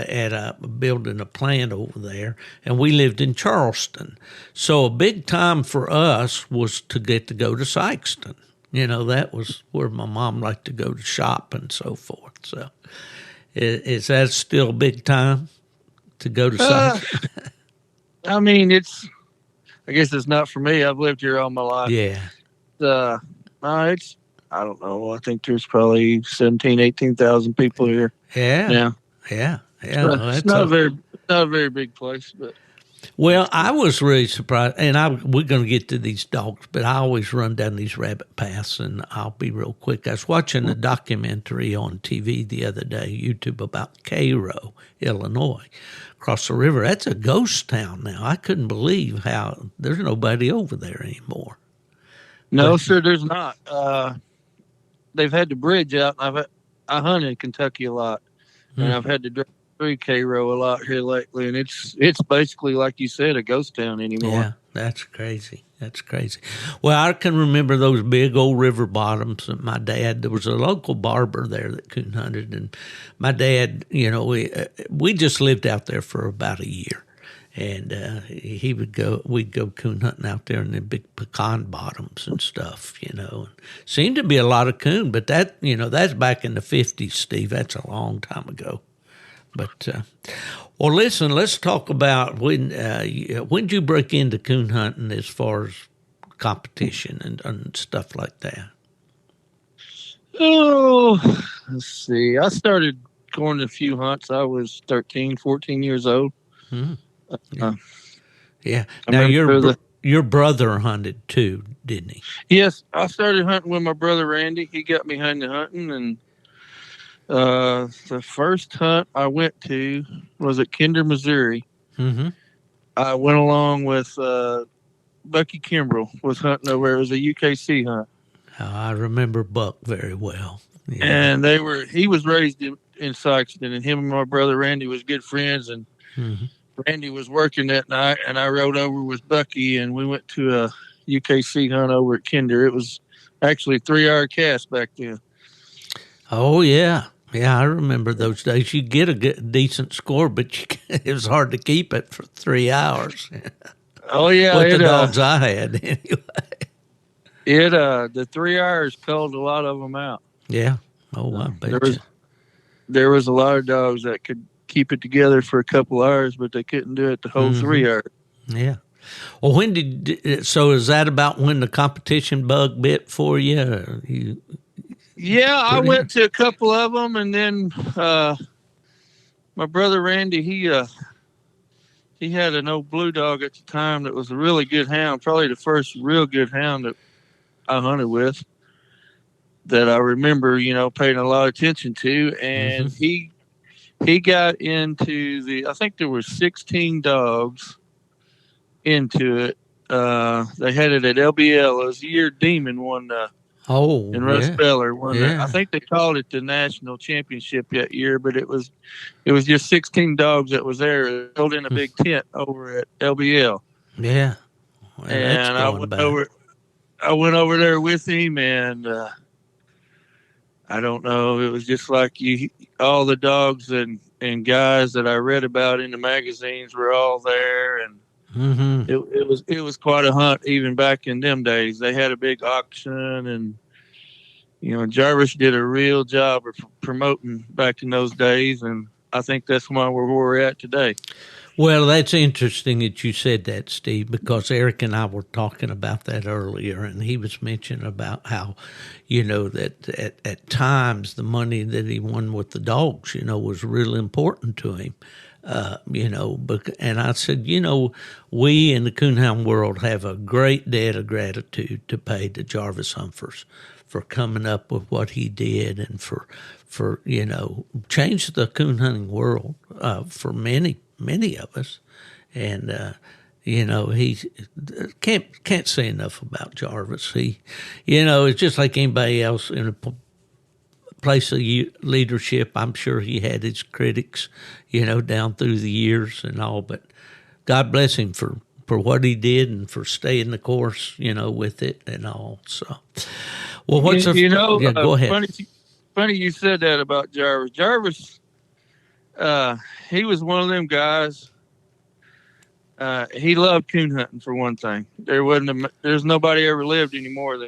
building a plant over there. And we lived in Charleston. So a big time for us was to get to go to Sikeston. You know, that was where my mom liked to go to shop and so forth. So is that still a big time to go to Sikeston? I mean, I guess it's not for me. I've lived here all my life. Yeah. It's, I don't know. I think there's probably 17,000, 18,000 people here. Yeah. It's not a very big place, but. Well, I was really surprised, and we're going to get to these dogs, but I always run down these rabbit paths, and I'll be real quick. I was watching a documentary on TV the other day, YouTube, about Cairo, Illinois, across the river. That's a ghost town now. I couldn't believe how there's nobody over there anymore. No, sir, there's not. They've had the bridge out. I hunt in Kentucky a lot, and I've had to drive through Cairo a lot here lately, and it's basically, like you said, a ghost town anymore. Yeah, that's crazy. Well, I can remember those big old river bottoms. And my dad, there was a local barber there that coon hunted, and my dad, we just lived out there for about a year, and we'd go coon hunting out there in the big pecan bottoms and stuff, and seemed to be a lot of coon, but that, that's back in the 50s, Steve. That's a long time ago. But, well, listen, let's talk about when did you break into coon hunting as far as competition and stuff like that? Oh, let's see. I started going to a few hunts. I was 13, 14 years old. Mm-hmm. Yeah. Now, your brother hunted too, didn't he? Yes. I started hunting with my brother, Randy. He got me hunting, and the first hunt I went to was at Kinder, Missouri. Mm-hmm. I went along with Bucky Kimbrell was hunting over there. It was a UKC hunt. Oh, I remember Buck very well. Yeah. And he was raised in Sikeston, and him and my brother Randy was good friends, and Randy was working that night, and I rode over with Bucky, and we went to a UKC hunt over at Kinder. It was actually a 3-hour cast back then. Oh, yeah. Yeah, I remember those days. You get a decent score, but it was hard to keep it for 3 hours. Oh, yeah. With the dogs I had, anyway. The 3 hours called a lot of them out. Yeah. Oh, I bet there was a lot of dogs that could keep it together for a couple hours, but they couldn't do it the whole 3 hours. Yeah. Well, so is that about when the competition bug bit for you? Yeah, I went to a couple of them, and then my brother Randy, he had an old blue dog at the time that was a really good hound, probably the first real good hound that I hunted with, that I remember, paying a lot of attention to. And he got into I think there were 16 dogs into it. They had it at LBL. It was a year Demon won in Russ Beller won. I think they called it the National Championship that year, but it was just 16 dogs that was there, held in a big tent over at LBL. Yeah. Well, and I went over there with him, and I don't know, it was just like all the dogs and guys that I read about in the magazines were all there, and it was quite a hunt even back in them days. They had a big auction, and Jarvis did a real job of promoting back in those days, and I think that's why we're where we're at today. Well, that's interesting that you said that, Steve, because Eric and I were talking about that earlier, and he was mentioning about how, that at times the money that he won with the dogs, was really important to him. And I said, we in the coonhound world have a great debt of gratitude to pay to Jarvis Humphers for coming up with what he did and for changed the coon hunting world for many of us. And he can't say enough about Jarvis. He, it's just like anybody else in a place of leadership. I'm sure he had his critics, down through the years and all, but God bless him for what he did and for staying the course, with it and all. So, well, go ahead. Funny you said that about Jarvis. Jarvis, he was one of them guys. He loved coon hunting, for one thing. There's nobody ever lived anymore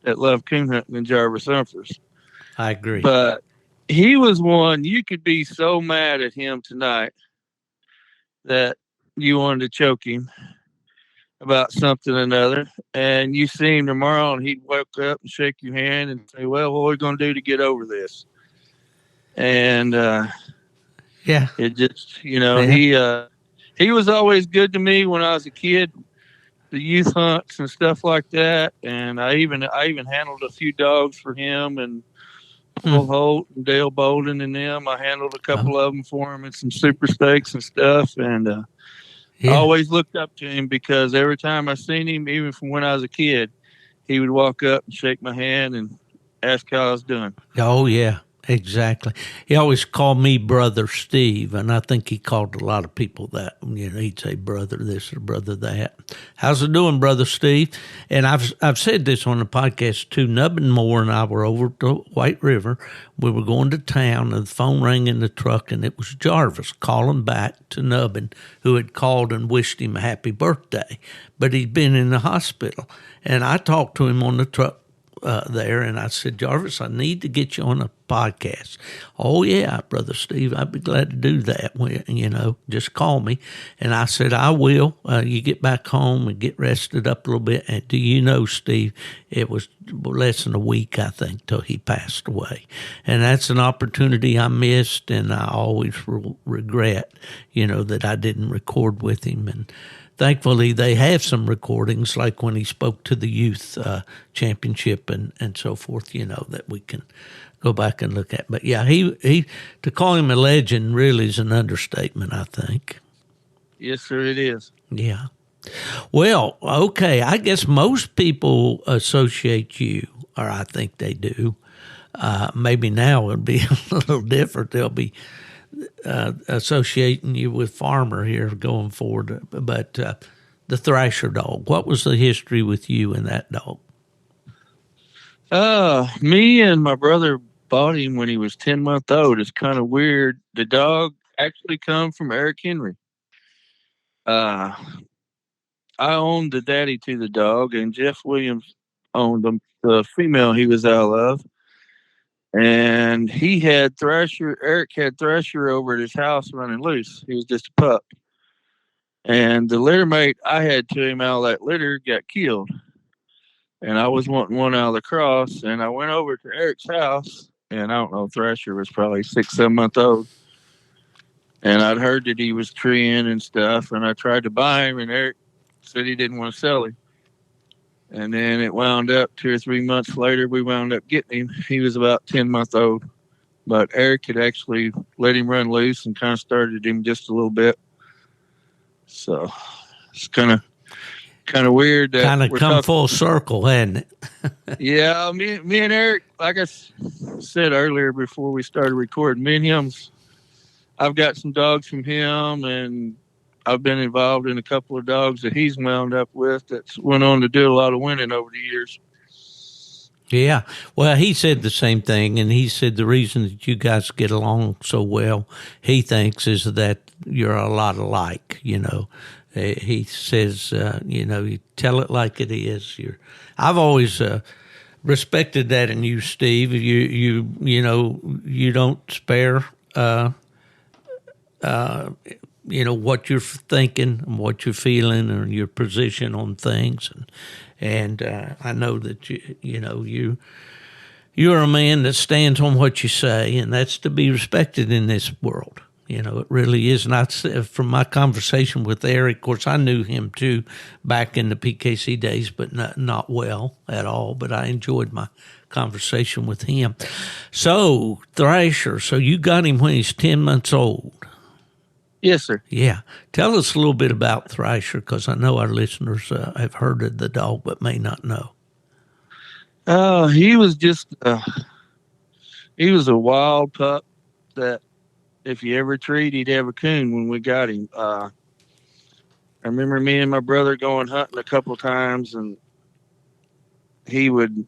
that loved coon hunting than Jarvis Humphers. I agree. But he was one, you could be so mad at him tonight that you wanted to choke him about something or another, and you see him tomorrow and he'd wake up and shake your hand and say, well, what are we going to do to get over this? And it just, he was always good to me when I was a kid, the youth hunts and stuff like that. And I even handled a few dogs for him, and Paul Holt and Dale Bolden and them. I handled a couple of them for him and some super stakes and stuff. And I always looked up to him because every time I seen him, even from when I was a kid, he would walk up and shake my hand and ask how I was doing. Oh, yeah. Exactly. He always called me Brother Steve, and I think he called a lot of people that. He'd say brother this or brother that. How's it doing, Brother Steve? And I've said this on the podcast too. Nubbin Moore and I were over to White River. We were going to town, and the phone rang in the truck, and it was Jarvis calling back to Nubbin, who had called and wished him a happy birthday, but he'd been in the hospital. And I talked to him on the truck there, and I said, Jarvis, I need to get you on a podcast. Oh, yeah, Brother Steve, I'd be glad to do that. Just call me. And I said, I will. You get back home and get rested up a little bit. And do you know, Steve, it was less than a week, I think, till he passed away. And that's an opportunity I missed, and I always regret, that I didn't record with him. And thankfully, they have some recordings, like when he spoke to the youth championship and so forth, that we can go back and look at. But, yeah, he to call him a legend really is an understatement, I think. Yes, sir, it is. Yeah. Well, okay, I guess most people associate you, or I think they do. Maybe now it'll be a little different. associating you with Pharmer here going forward, but the Thrasher dog, what was the history with you and that dog? Me and my brother bought him when he was 10 months old. It's kind of weird. The dog actually come from Eric Henry. I owned the daddy to the dog, and Jeff Williams owned the female he was out of. And he had Thrasher. Eric had Thrasher over at his house running loose. He was just a pup. And the litter mate I had to him out of that litter got killed. And I was wanting one out of the cross. And I went over to Eric's house. And I don't know, Thrasher was probably 6, 7 months old. And I'd heard that he was treeing and stuff. And I tried to buy him. And Eric said he didn't want to sell him. And then it wound up 2 or 3 months later, we wound up getting him. He was about 10 months old. But Eric had actually let him run loose and kind of started him just a little bit. So it's kind of weird. That kind of come full circle, hadn't it? Yeah, me and Eric, like I said earlier before we started recording, me and him, I've got some dogs from him, and I've been involved in a couple of dogs that he's wound up with that's went on to do a lot of winning over the years. Yeah. Well, he said the same thing, and he said the reason that you guys get along so well, he thinks, is that you're a lot alike, you know. He says, you know, you tell it like it is. I've always respected that in you, Steve. You know, you don't spare you know, what you're thinking and what you're feeling and your position on things. And I know that, you're a man that stands on what you say, and that's to be respected in this world. You know, it really is. And from my conversation with Eric, of course, I knew him too back in the PKC days, but not well at all. But I enjoyed my conversation with him. So, Thrasher, so you got him when he's 10 months old. Yes, sir. Yeah. Tell us a little bit about Thrasher, because I know our listeners have heard of the dog but may not know. He was just he was a wild pup that if you ever treat, he'd have a coon when we got him. I remember me and my brother going hunting a couple of times, and he would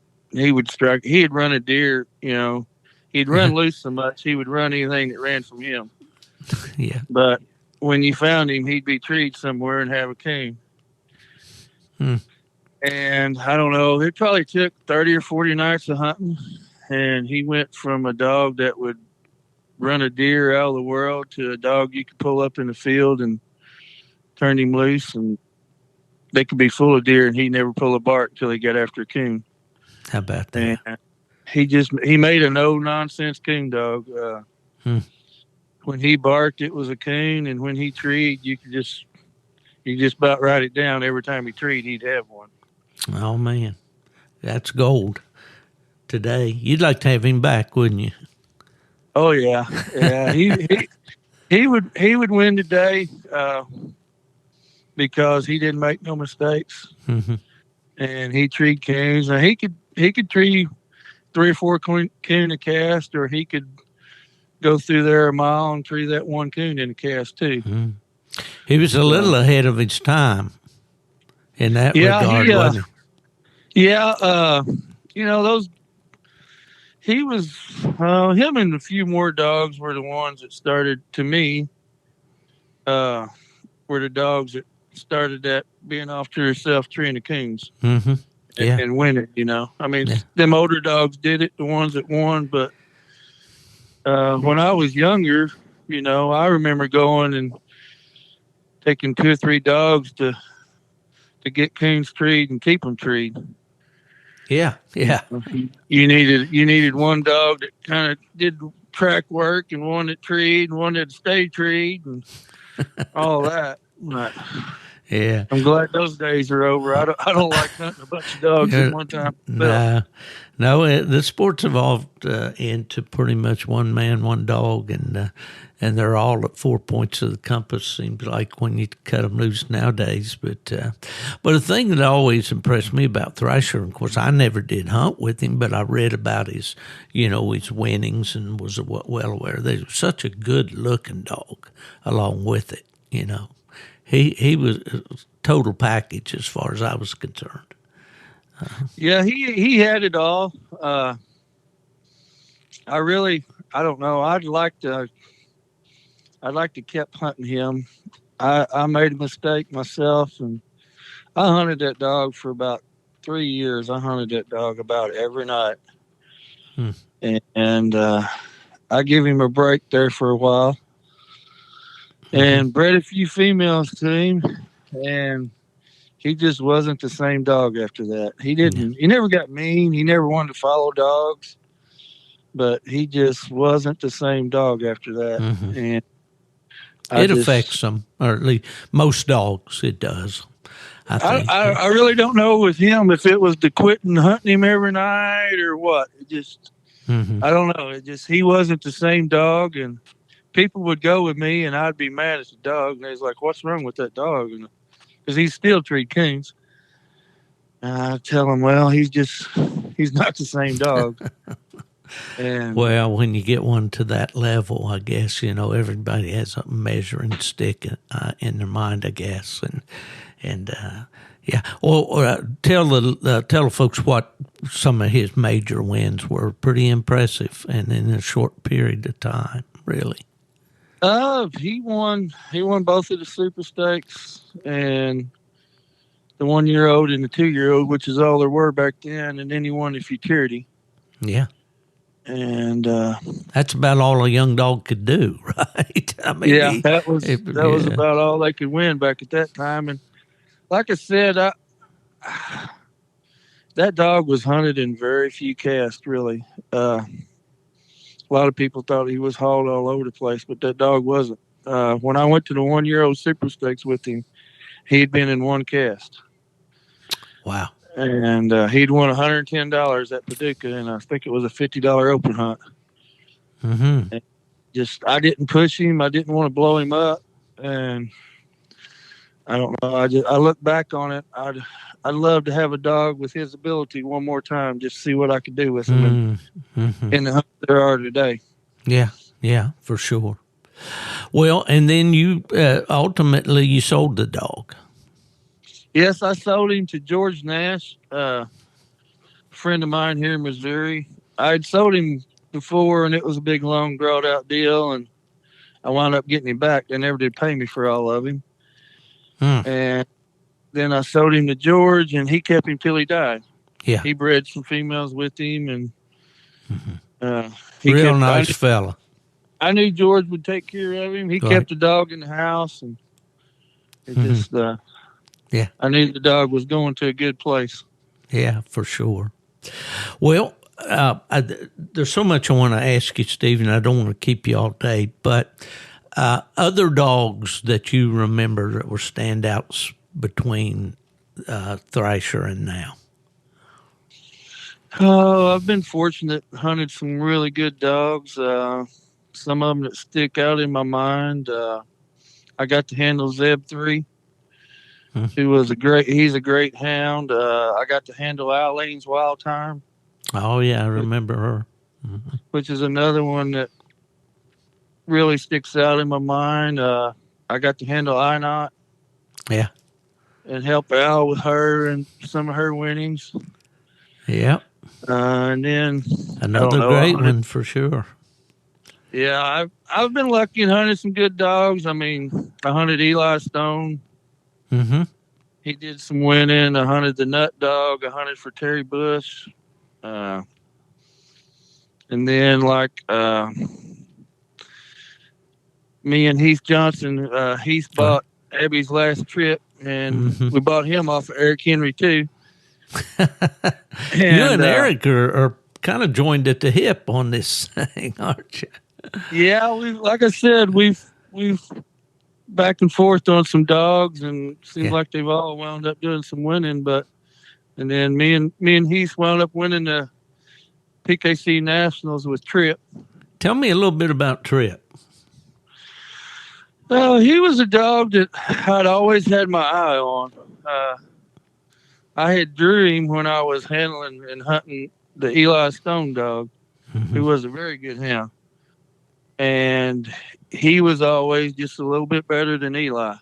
strike. He'd run a deer, you know. He'd run loose so much, he would run anything that ran from him. Yeah. But when you found him, he'd be treed somewhere and have a coon. And I don't know, it probably took 30 or 40 nights of hunting. And he went from a dog that would run a deer out of the world to a dog you could pull up in the field and turn him loose. And they could be full of deer and he'd never pull a bark until he got after a coon. How about that? And he made a no-nonsense coon dog. When he barked, it was a coon, and when he treed, you just about write it down. Every time he treed, he'd have one. Oh man, that's gold today. You'd like to have him back, wouldn't you? Oh yeah. He would win today because he didn't make no mistakes, and he treed coons. Now he could tree 3 or 4 coon a cast, or he could go through there a mile and tree that one coon in a cast too. He was a little ahead of his time in that regard, wasn't he? Yeah, you know, he was, him and a few more dogs were the ones that started, to me, were the dogs that started that being off to herself treeing the coons. And winning, you know. I mean, them older dogs did it, the ones that won, but when I was younger, you know, I remember going and taking 2 or 3 dogs to get coons treed and keep them treed. Yeah. You needed one dog that kind of did track work, and one that treed, and one that stayed treed, and all that. But Yeah. I'm glad those days are over. I don't like hunting a bunch of dogs at one time. No, the sport's evolved into pretty much one man, one dog, and they're all at 4 points of the compass. Seems like when you cut them loose nowadays. But the thing that always impressed me about Thrasher, of course, I never did hunt with him, but I read about his winnings and was well aware that he was such a good looking dog. Along with it, he was a total package as far as I was concerned. Yeah, he had it all. I don't know. I'd like to kept hunting him. I made a mistake myself, and I hunted that dog for about 3 years. I hunted that dog about every night, and I gave him a break there for a while, and bred a few females to him, and he just wasn't the same dog after that. He never got mean. He never wanted to follow dogs, but he just wasn't the same dog after that. And it affects them, or at least most dogs it does. I think. I really don't know with him if it was to quitting hunting him every night or what. It just, I don't know. It just, he wasn't the same dog, and people would go with me and I'd be mad at the dog. And they's like, "What's wrong with that dog?" Because he still treat coons. And I tell him, well, he's not the same dog. And well, when you get one to that level, I guess, everybody has a measuring stick in their mind, I guess. And yeah. Well, tell the folks what some of his major wins were. Pretty impressive, and in a short period of time, really. He won both of the super stakes and the 1-year-old and the 2-year-old, which is all there were back then, and then he won the Futurity. Yeah. And that's about all a young dog could do, right? I mean, yeah, that was about all they could win back at that time. And like I said, that dog was hunted in very few casts, really. A lot of people thought he was hauled all over the place, but that dog wasn't. When I went to the 1-year-old super stakes with him, he'd been in one cast. Wow. And he'd won $110 at Paducah, and I think it was a $50 open hunt. And I didn't push him. I didn't want to blow him up, and I don't know. I look back on it. I'd love to have a dog with his ability one more time, just see what I could do with him in the hunt there are today. Yeah, for sure. Well, and then you ultimately you sold the dog. Yes, I sold him to George Nash, a friend of mine here in Missouri. I'd sold him before, and it was a big, long, drawn-out deal, and I wound up getting him back. They never did pay me for all of him. And then I sold him to George, and he kept him till he died. Yeah. He bred some females with him, and real nice fella. I knew George would take care of him. He kept the dog in the house, and it just yeah, I knew the dog was going to a good place. Yeah, for sure. Well, there's so much I want to ask you, Stephen. I don't want to keep you all day, but other dogs that you remember that were standouts between Thrasher and now? Oh, I've been fortunate, hunted some really good dogs. Some of them that stick out in my mind. I got to handle Zeb 3. He's a great hound. I got to handle Eileen's Wild Time. Oh yeah, I remember her. Which is another one that really sticks out in my mind. I got to handle Einot. Yeah. And help Al with her and some of her winnings. Yeah. And then another great one for sure. Yeah, I've been lucky in hunting some good dogs. I mean, I hunted Eli Stone. He did some winning. I hunted the Nut Dog. I hunted for Terry Bush. And then me and Heath Johnson, Heath bought Abby's last trip, and we bought him off of Eric Henry too. You and Eric are kind of joined at the hip on this thing, aren't you? Yeah, like I said, we've back and forth on some dogs, and it seems Yeah. like they've all wound up doing some winning. And then me and Heath wound up winning the PKC Nationals with Trip. Tell me a little bit about Trip. He was a dog that I'd always had my eye on. I had drew him when I was handling and hunting the Eli Stone dog, who was a very good hound. And he was always just a little bit better than Eli.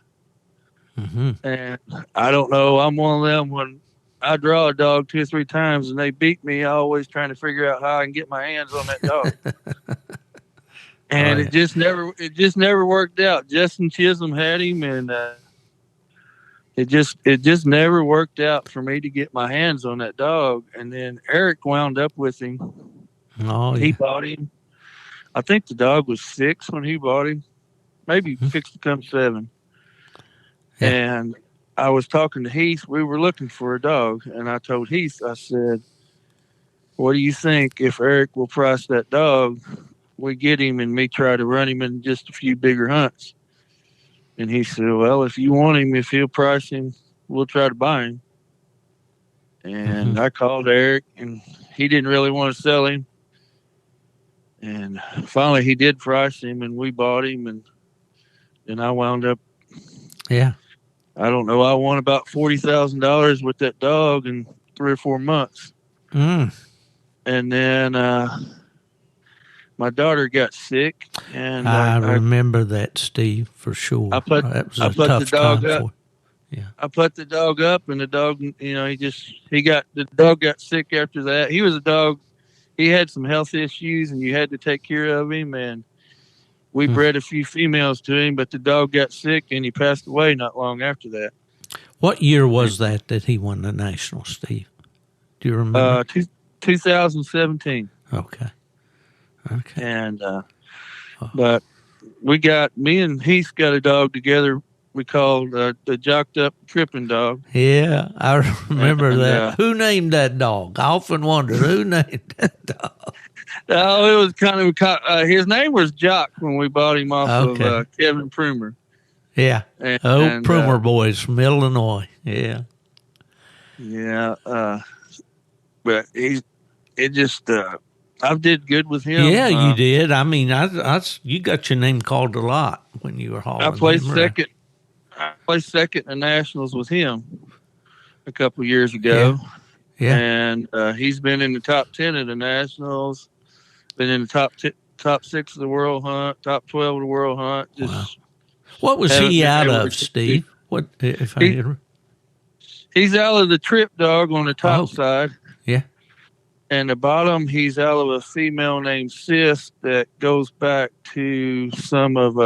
And I don't know, I'm one of them, when I draw a dog 2 or 3 times and they beat me, I always trying to figure out how I can get my hands on that dog. And it just never worked out. Justin Chisholm had him, and it just never worked out for me to get my hands on that dog. And then Eric wound up with him. He bought him. I think the dog was 6 when he bought him, maybe fixed to come 7. Yeah. And I was talking to Heath. We were looking for a dog, and I told Heath, I said, "What do you think if Eric will price that dog? We get him and me try to run him in just a few bigger hunts." And he said, "Well, if you want him, if he'll price him, we'll try to buy him." And I called Eric, and he didn't really want to sell him. And finally he did price him, and we bought him, and then I wound up, I don't know, I won about $40,000 with that dog in 3 or 4 months. And then my daughter got sick, and I remember that, Steve, for sure. I put the dog up. Yeah. I put the dog up, and the dog, the dog got sick after that. He was a dog. He had some health issues, and you had to take care of him. And we bred a few females to him, but the dog got sick, and he passed away not long after that. What year was that he won the national, Steve? Do you remember? 2017. Okay. And but me and Heath got a dog together. We called the Jocked Up Tripping Dog. Yeah, I remember that. Who named that dog? I often wondered who named that dog. Oh, it was kind of his name was Jock when we bought him off of Kevin Prumer. Yeah, Prumer boys from Illinois. Yeah, yeah. But I did good with him. Yeah, you did. I mean, you got your name called a lot when you were hauling. I placed second. I placed second in nationals with him a couple years ago. Yeah. And he's been in the top 10 of the nationals. Been in the top 6 of the world hunt, top 12 of the world hunt. Wow. What was he out of, Steve? What if he's out of the Trip dog on the top side. Yeah. And the bottom, he's out of a female named Sis that goes back to some of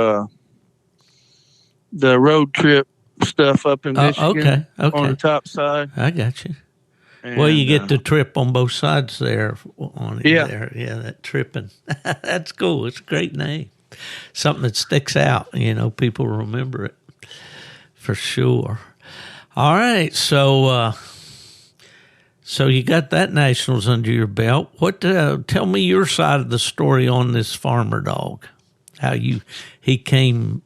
the road trip stuff up in Michigan. Okay. On the top side. I got you. And, well, you get the Trip on both sides there on it. Yeah. There. Yeah, that Tripping. That's cool. It's a great name. Something that sticks out. People remember it for sure. All right. So you got that nationals under your belt. Tell me your side of the story on this Pharmer dog. How he came,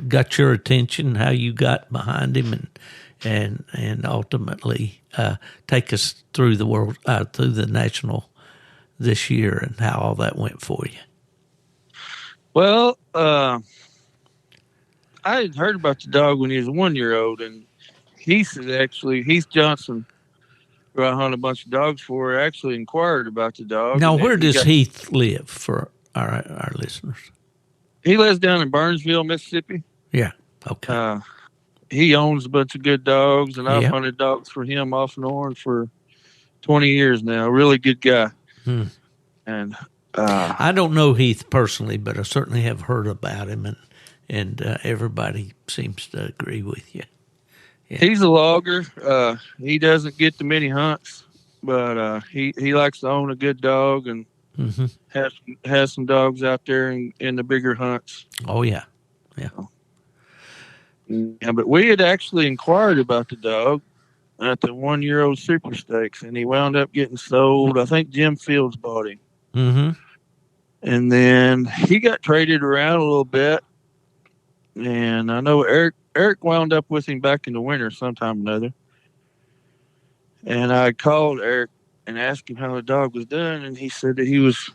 got your attention. How you got behind him, and ultimately take us through the world, through the national this year, and how all that went for you. Well, I had heard about the dog when he was a 1-year-old, and Heath Johnson, who I hunt a bunch of dogs for, actually inquired about the dog. Now, where does Heath live for our listeners? He lives down in Burnsville, Mississippi. Yeah. Okay. He owns a bunch of good dogs, and I've hunted dogs for him off and on for 20 years now. Really good guy. And I don't know Heath personally, but I certainly have heard about him, and everybody seems to agree with you. Yeah. He's a logger. He doesn't get to many hunts, but he likes to own a good dog and has some dogs out there in the bigger hunts. Oh, yeah. Yeah. Yeah, but we had actually inquired about the dog at the 1-year-old Super Stakes, and he wound up getting sold. I think Jim Fields bought him. And then he got traded around a little bit, And I know Eric wound up with him back in the winter sometime or another. And I called Eric and asked him how the dog was doing, and he said that he was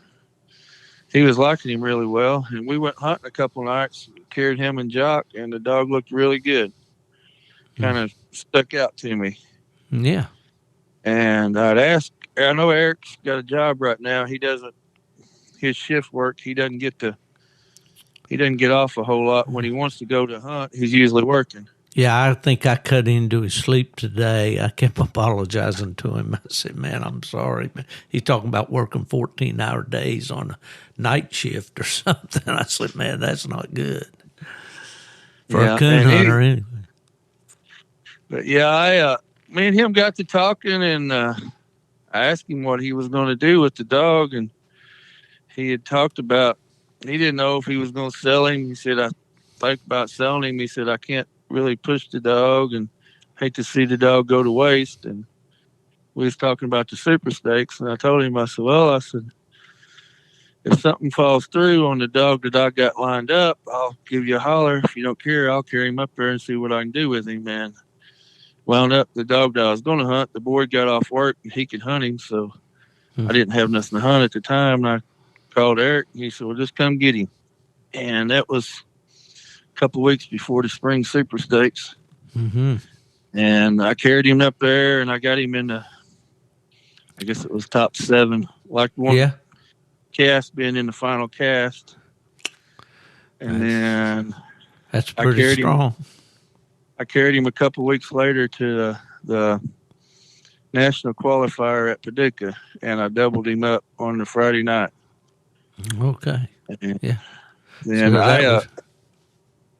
liking him really well. And we went hunting a couple nights, carried him and Jock, and the dog looked really good. Kind of stuck out to me. Yeah. And I know Eric's got a job right now. His shift work, he doesn't get off a whole lot. When he wants to go to hunt, he's usually working. Yeah, I think I cut into his sleep today. I kept apologizing to him. I said, man, I'm sorry. He's talking about working 14-hour days on a night shift or something. I said, man, that's not good for a coon hunter anyway. But yeah, me and him got to talking, and I asked him what he was going to do with the dog, and he had talked about he didn't know if he was going to sell him. He said, I think about selling him. He said, I can't really push the dog and hate to see the dog go to waste. And we was talking about the super stakes, and I told him, I said, if something falls through on the dog that I got lined up, I'll give you a holler. If you don't care, I'll carry him up there and see what I can do with him, man. Wound up the dog that I was going to hunt. The boy got off work and he could hunt him, so I didn't have nothing to hunt at the time. And I called Eric, and he said, well, just come get him. And that was a couple of weeks before the spring super stakes. Mm-hmm. And I carried him up there, and I got him in I guess it was top 7, like one cast being in the final cast. And then that's pretty strong. I carried him a couple weeks later to the national qualifier at Paducah, and I doubled him up on the Friday night. Okay. And, yeah. Then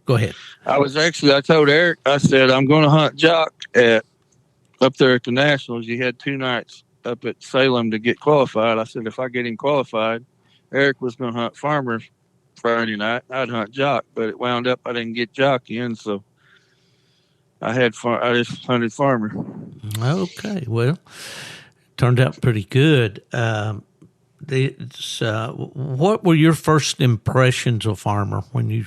go ahead. I told Eric, I said, I'm going to hunt Jock up there at the Nationals. He had 2 nights up at Salem to get qualified. I said, if I get him qualified, Eric was going to hunt Pharmer Friday night. I'd hunt Jock, but it wound up I didn't get Jock in, so I just hunted Pharmer. Okay, well, turned out pretty good. What were your first impressions of Pharmer when you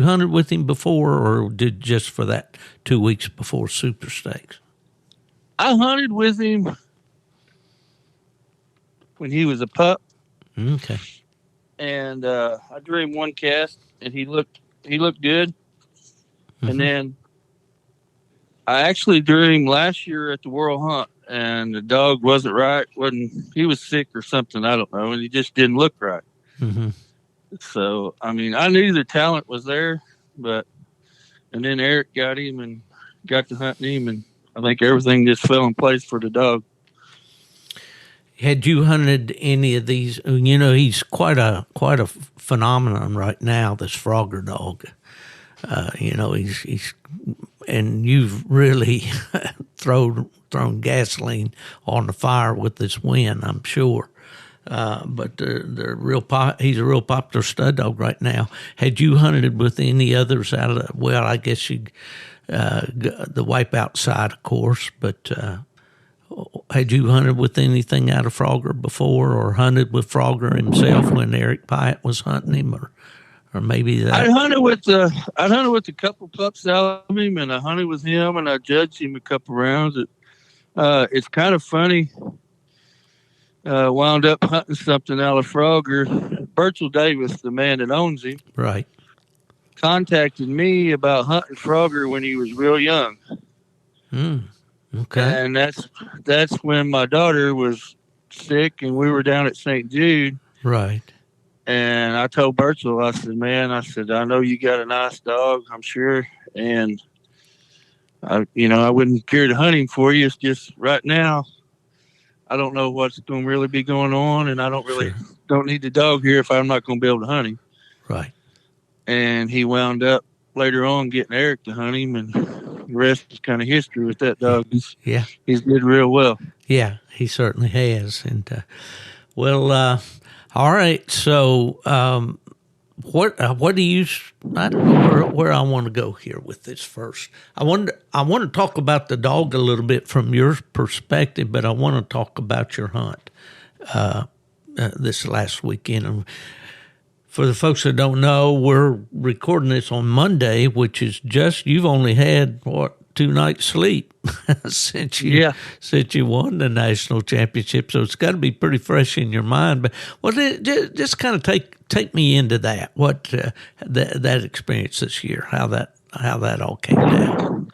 hunted with him before, or did just for that 2 weeks before Super Stakes? I hunted with him when he was a pup. Okay. And I drew him one cast, and he looked good. Mm-hmm. And then I actually drew him last year at the World Hunt, and the dog wasn't right. He was sick or something, I don't know, and he just didn't look right. Mm-hmm. So, I mean, I knew the talent was there, and then Eric got him and got to hunting him, and I think everything just fell in place for the dog. Had you hunted any of these? You know, he's quite a phenomenon right now, this Frogger dog. He's and you've really thrown gasoline on the fire with this win, I'm sure. But he's a real popular stud dog right now. Had you hunted with any others out of I guess the Wipeout side, of course, but had you hunted with anything out of Frogger before, or hunted with Frogger himself when Eric Pyatt was hunting him, or maybe that? I hunted with a couple pups out of him, and I hunted with him, and I judged him a couple rounds. It's kind of funny. Wound up hunting something out of Frogger. Burchell Davis, the man that owns him, right, contacted me about hunting Frogger when he was real young. Okay. And that's when my daughter was sick, and we were down at St. Jude. Right. And I told Burchell, I said, I know you got a nice dog, I'm sure, and I wouldn't care to hunt him for you. It's just right now, I don't know what's going to really be going on, and I don't need the dog here if I'm not going to be able to hunt him. Right. And he wound up later on getting Eric to hunt him, and the rest is kind of history with that dog. He's did real well. Yeah, he certainly has. And all right. So, what do you? I don't know where I want to go here with this first. I want to talk about the dog a little bit from your perspective, but I want to talk about your hunt this last weekend. For the folks that don't know, we're recording this on Monday, which is you've only had, 2 nights sleep since you won the national championship. So it's got to be pretty fresh in your mind. But just kind of take me into that. What that experience this year, how that all came down.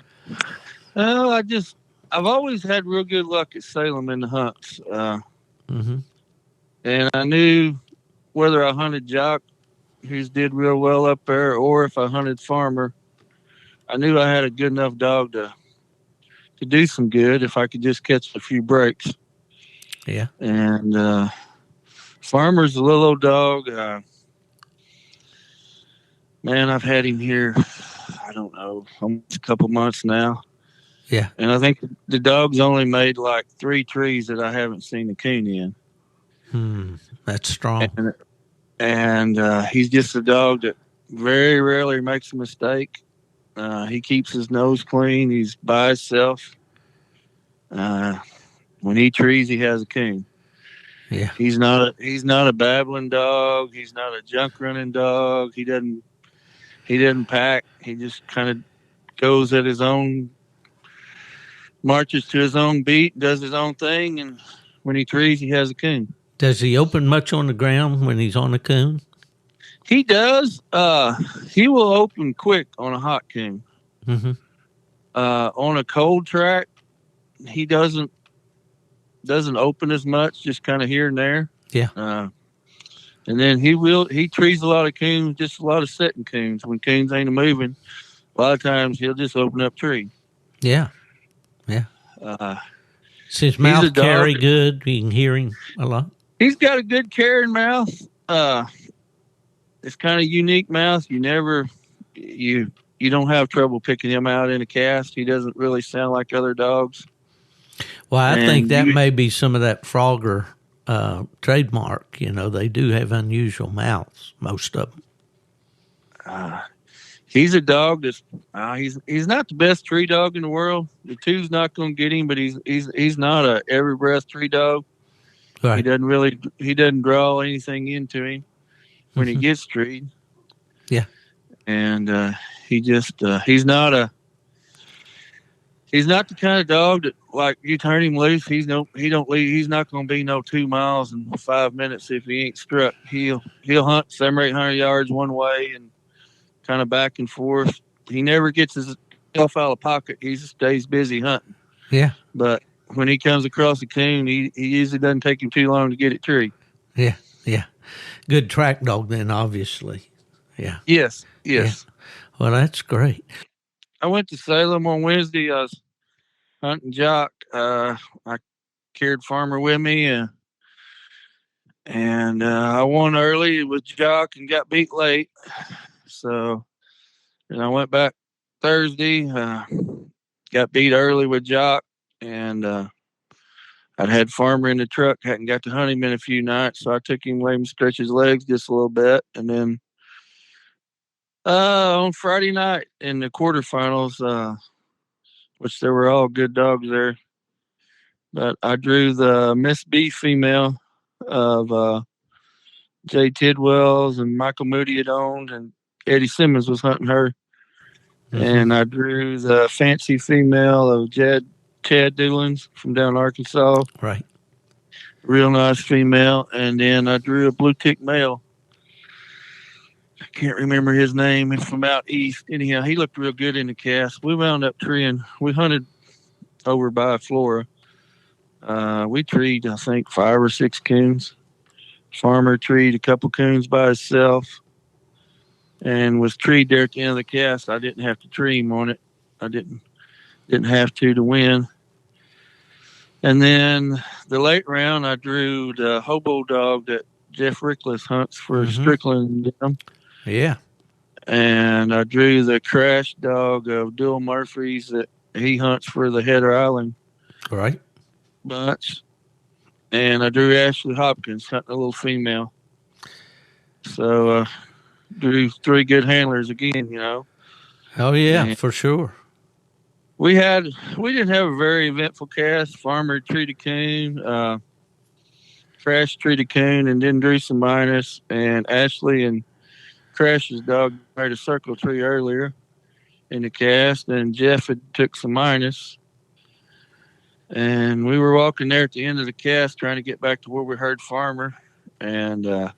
Well, I've always had real good luck at Salem in the hunts, and I knew whether I hunted Jock, who's did real well up there, or if I hunted Pharmer, I knew I had a good enough dog to do some good if I could just catch a few breaks. Yeah. And Pharmer's a little old dog. Man, I've had him here, I don't know, almost a couple months now. Yeah. And I think the dog's only made like 3 trees that I haven't seen the coon in. That's strong. And he's just a dog that very rarely makes a mistake. He keeps his nose clean. He's by himself. When he trees, he has a coon. Yeah. He's not a babbling dog. He's not a junk running dog. He doesn't pack. He just kind of goes at his own, marches to his own beat, does his own thing, and when he trees, he has a coon. Does he open much on the ground when he's on a coon? He does. He will open quick on a hot coon. Mm-hmm. On a cold track, he doesn't open as much, just kind of here and there. Yeah. And then he trees a lot of coons, just a lot of sitting coons. When coons ain't moving, a lot of times he'll just open up tree. Yeah. Yeah. Is his mouth carry good? You can hear him a lot. He's got a good carrying mouth. It's kind of unique mouth. You don't have trouble picking him out in a cast. He doesn't really sound like other dogs. Well, I think that may be some of that Frogger trademark. They do have unusual mouths, most of them. He's a dog that's he's not the best tree dog in the world. The two's not going to get him, but he's not a every breath tree dog. Right. He doesn't draw anything into him when he gets treed. Yeah. And he's not the kind of dog that, like, you turn him loose, he's not going to be no 2 miles in 5 minutes if he ain't struck. He'll hunt 700 or 800 yards one way and kind of back and forth. He never gets himself out of pocket. He just stays busy hunting. Yeah. But when he comes across a coon, he usually doesn't take him too long to get it tree. Yeah. Yeah. Good track dog then, obviously. Yeah. Yes. Yeah. Well, that's great. I went to Salem on Wednesday. I was hunting Jock. I carried Pharmer with me, and I won early with Jock and got beat late. So, and I went back Thursday, got beat early with Jock, and I'd had Pharmer in the truck, hadn't got to hunt him in a few nights, so I took him, let him stretch his legs just a little bit, and then on Friday night in the quarterfinals, which there were all good dogs there, but I drew the Miss B female of Jay Tidwell's and Michael Moody had owned, and Eddie Simmons was hunting her. Mm-hmm. And I drew the fancy female of Chad Doolins from down Arkansas. Right. Real nice female. And then I drew a blue tick male. I can't remember his name. He's from out east. Anyhow, he looked real good in the cast. We wound up treeing. We hunted over by Flora. We treed, I think, 5 or 6 coons. Pharmer treed a couple coons by himself and was treed there at the end of the cast. I didn't have to tree him on it. I didn't have to win. And then the late round, I drew the hobo dog that Jeff Rickless hunts for Strickland. Yeah. And I drew the crash dog of Bill Murphy's that he hunts for the Header Island right bunch. And I drew Ashley Hopkins hunting a little female. So drew 3 good handlers again, Oh yeah, and for sure. We didn't have a very eventful cast. Pharmer treated coon, Crash treated coon, and then drew some minus. And Ashley and Crash's dog made a circle tree earlier in the cast, and Jeff had took some minus. And we were walking there at the end of the cast trying to get back to where we heard Pharmer. And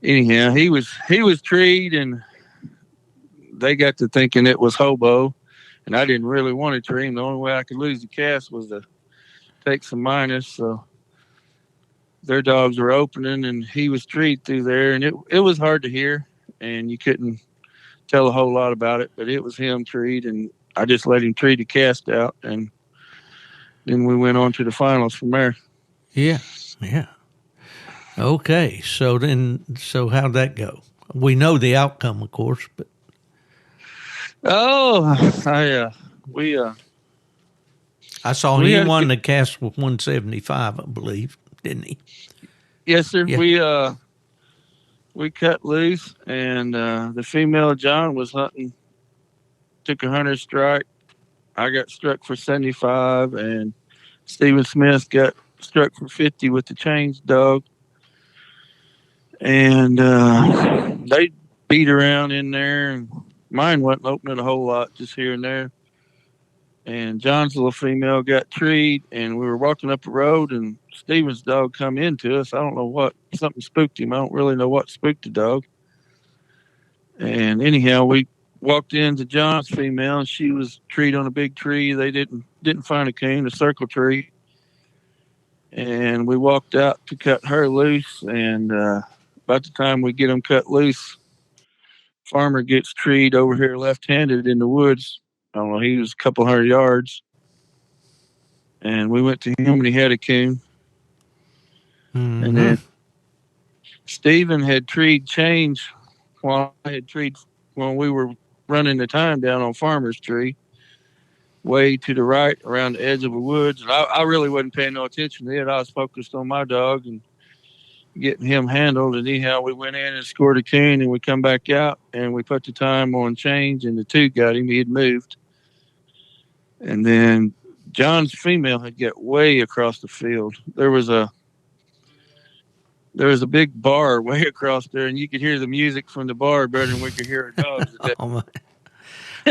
anyhow, he was treed, and they got to thinking it was Hobo. And I didn't really want to tree him. The only way I could lose the cast was to take some minus. So their dogs were opening, and he was treed through there. And it was hard to hear, and you couldn't tell a whole lot about it. But it was him treed, and I just let him tree the cast out. And then we went on to the finals from there. Yeah. Okay, so how'd that go? We know the outcome, of course, but I saw he won the cast with 175, I believe, didn't he? Yes, sir. Yeah. We cut loose, and the female John was hunting, took a hunter strike. I got struck for 75, and Stephen Smith got struck for 50 with the changed dog. And they beat around in there, and mine wasn't opening a whole lot, just here and there. And John's little female got treed, and we were walking up the road, and Stephen's dog come into us. I don't know what, something spooked him. I don't really know what spooked the dog. And anyhow, we walked into John's female, and she was treed on a big tree. They didn't find a coon, a circle tree. And we walked out to cut her loose, and about the time we get them cut loose, Pharmer gets treed over here left-handed in the woods. I don't know, he was a couple hundred yards. And we went to him, and he had a coon. Mm-hmm. And then Stephen had treed change while I had treed when we were running the time down on Pharmer's tree, way to the right around the edge of the woods. And I really wasn't paying no attention to it. I was focused on my dog and getting him handled. And anyhow, we went in and scored a coon, and we come back out, and we put the time on change, and the two got him. He had moved. And then John's female had got way across the field. There was a big bar way across there, and you could hear the music from the bar better than we could hear our dogs. Oh my.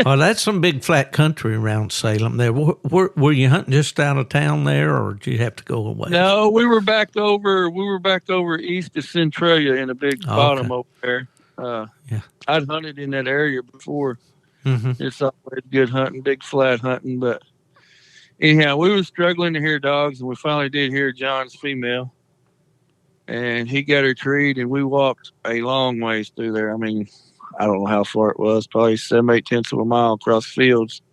Well, that's some big flat country around Salem there. Were you hunting just out of town there, or did you have to go away? No, we were back over east of Centralia in a big bottom over there. Yeah. I'd hunted in that area before. Mm-hmm. It's always good hunting, big flat hunting. But anyhow, we were struggling to hear dogs, and we finally did hear John's female. And he got her treed, and we walked a long ways through there. I mean, I don't know how far it was, probably 7/8 of a mile across fields.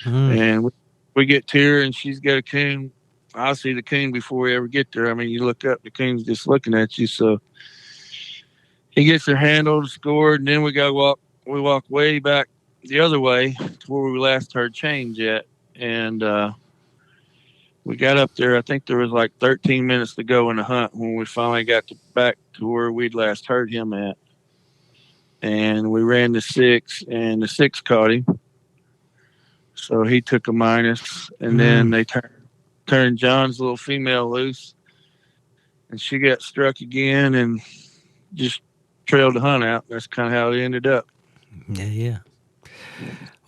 Mm. And we get to her, and she's got a coon. I see the coon before we ever get there. I mean, you look up, the coon's just looking at you. So he gets her handled, scored, and then we walk way back the other way to where we last heard change at. And we got up there. I think there was like 13 minutes to go in the hunt when we finally got back to where we'd last heard him at. And we ran the 6, and the 6 caught him. So he took a minus, and then they turned John's little female loose, and she got struck again and just trailed the hunt out. That's kind of how it ended up. Yeah.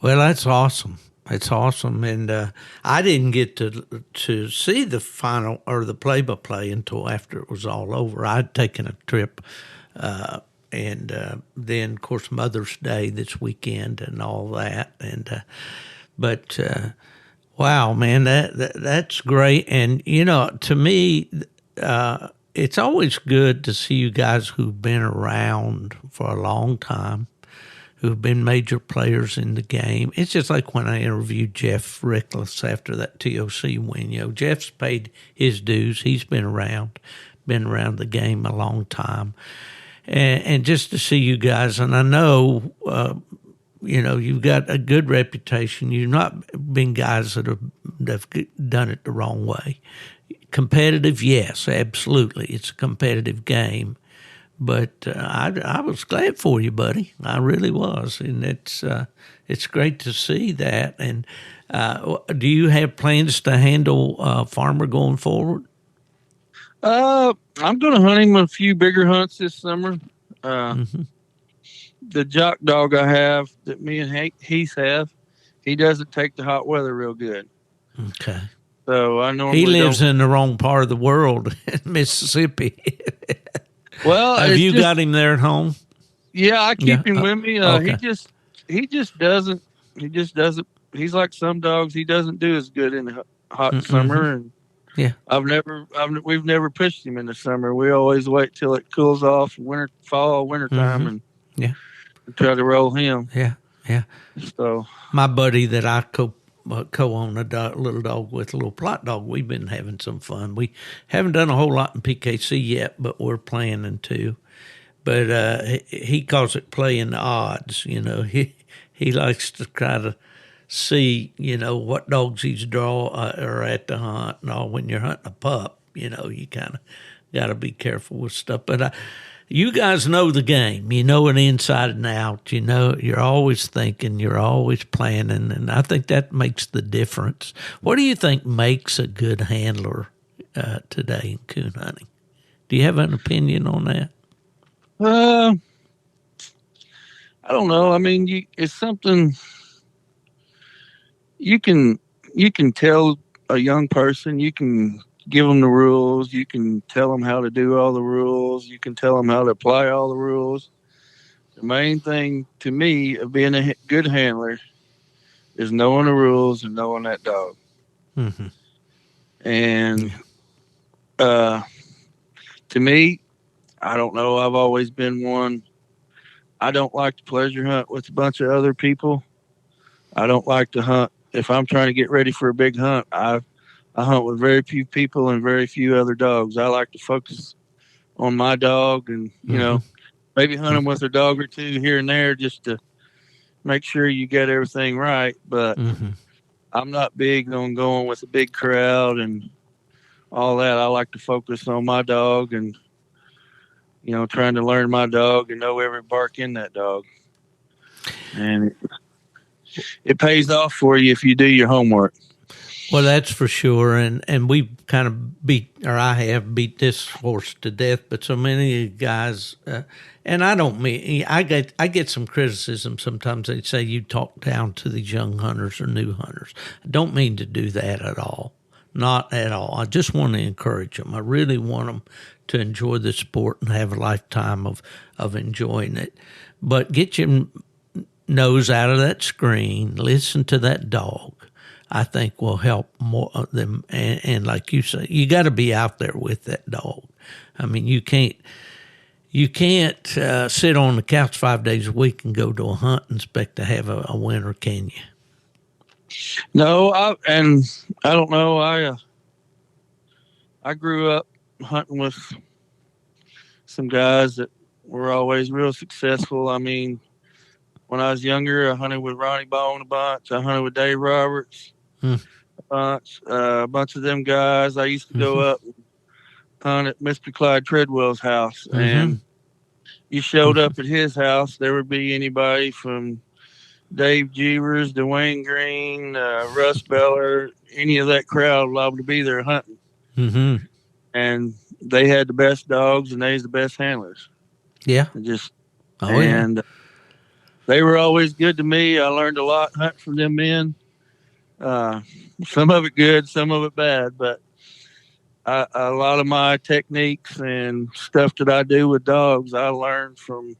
Well, that's awesome. It's awesome, and I didn't get to see the final or the play-by-play until after it was all over. I'd taken a trip, and then of course Mother's Day this weekend and all that, and but wow, man, that's great. And you know, to me, it's always good to see you guys who've been around for a long time, who've been major players in the game. It's just like when I interviewed Jeff Rickless after that TOC win. You know, Jeff's paid his dues. He's been around the game a long time. And just to see you guys, and I know, you know, you've got a good reputation. You've not been guys that have done it the wrong way. Competitive, yes, absolutely. It's a competitive game. But I was glad for you, buddy. I really was, and it's great to see that. And do you have plans to handle Pharmer going forward? I'm going to hunt him a few bigger hunts this summer. Mm-hmm. The jock dog I have that me and Heath have, he doesn't take the hot weather real good. Okay. So I normally He lives in the wrong part of the world, Mississippi. Well, have you got him there at home? Yeah, I keep him with me. Okay. He just doesn't. He's like some dogs. He doesn't do as good in the hot summer, and yeah, we've never pushed him in the summer. We always wait till it cools off, winter time, and try to roll him. Yeah. So my buddy that I co-own a little dog with, a little plot dog, we've been having some fun. We haven't done a whole lot in PKC yet, but we're planning to. But he calls it playing the odds. He likes to try to see, what dogs he's are at the hunt and all. When you're hunting a pup, you kind of got to be careful with stuff. But you guys know the game. You know it inside and out. You're always thinking, you're always planning, and I think that makes the difference. What do you think makes a good handler today in coon hunting? Do you have an opinion on that? I don't know. I mean, it's something you can tell a young person. You can give them the rules. You can tell them how to do all the rules. You can tell them how to apply all the rules. The main thing to me of being a good handler is knowing the rules and knowing that dog. Mm-hmm. And to me, I don't know. I've always been one. I don't like to pleasure hunt with a bunch of other people. I don't like to hunt. If I'm trying to get ready for a big hunt, I hunt with very few people and very few other dogs. I like to focus on my dog and, maybe hunt them with a dog or two here and there just to make sure you get everything right. But I'm not big on going with a big crowd and all that. I like to focus on my dog and, trying to learn my dog and know every bark in that dog. And it pays off for you if you do your homework. Well, that's for sure. And we've kind of I have beat this horse to death, but so many guys, and I don't mean, I get some criticism sometimes. They say you talk down to these young hunters or new hunters. I don't mean to do that at all. Not at all. I just want to encourage them. I really want them to enjoy the sport and have a lifetime of enjoying it. But get your nose out of that screen, listen to that dog, I think will help more of them. And like you say, you got to be out there with that dog. I mean, you can't sit on the couch 5 days a week and go to a hunt and expect to have a winner, can you? No, I don't know. I grew up hunting with some guys that were always real successful. I mean, when I was younger, I hunted with Ronnie Bone a bunch. I hunted with Dave Roberts a bunch. A bunch of them guys. I used to go up and hunt at Mr. Clyde Treadwell's house. And you showed up at his house, there would be anybody from Dave Jeevers, Dwayne Green, Russ Beller, any of that crowd allowed to be there hunting. And they had the best dogs and they was the best handlers. Yeah. They were always good to me. I learned a lot hunting from them men. Some of it good, some of it bad, but a lot of my techniques and stuff that I do with dogs, I learned from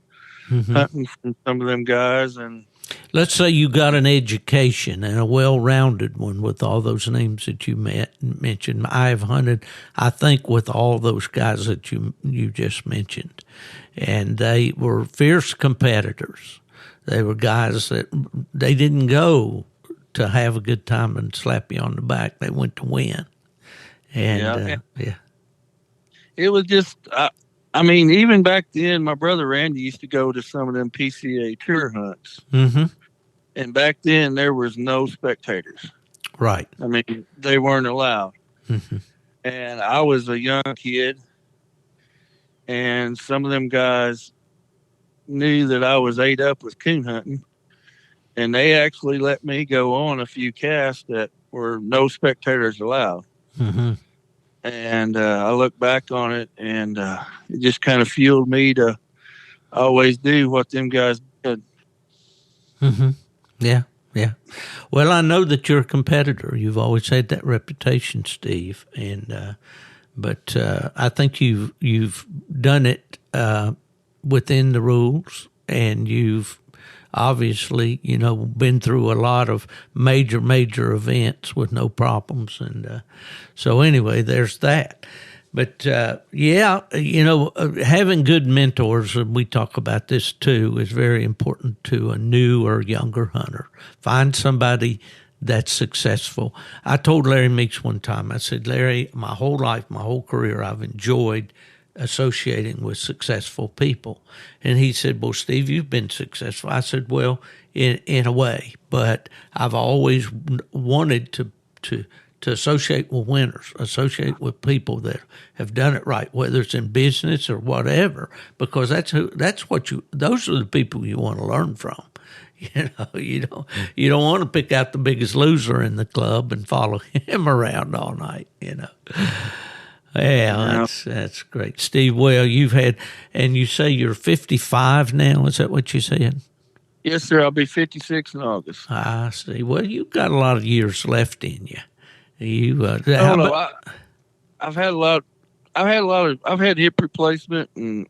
hunting from some of them guys. And let's say you got an education and a well-rounded one with all those names that you mentioned. I have hunted, I think, with all those guys that you just mentioned, and they were fierce competitors. They were guys that they didn't go to have a good time and slap you on the back. They went to win. And it was just, I mean, even back then, my brother Randy used to go to some of them PCA tour hunts. And back then, there was no spectators. Right. I mean, they weren't allowed. And I was a young kid, and some of them guys knew that I was ate up with coon hunting, and they actually let me go on a few casts that were no spectators allowed. And I look back on it, and it just kind of fueled me to, always do what them guys did. Mm-hmm. Yeah, yeah. Well, I know that you're a competitor. You've always had that reputation, Steve, and but I think you've done it within the rules, and you've obviously, been through a lot of major events with no problems, and so anyway, there's that. But having good mentors, and we talk about this too, is very important to a new or younger hunter. Find somebody that's successful. I told Larry Meeks one time, I said, Larry, my whole life, my whole career, I've enjoyed associating with successful people. And he said, well, Steve, you've been successful. I said, well, in a way, but I've always wanted to associate with winners, associate with people that have done it right, whether it's in business or whatever, because those are the people you want to learn from. You don't want to pick out the biggest loser in the club and follow him around all night. Yeah, that's great, Steve. Well, you've had, and you say you're 55 now. Is that what you said? Yes, sir. I'll be 56 in August. I see. Well, you've got a lot of years left in you. I've had hip replacement, and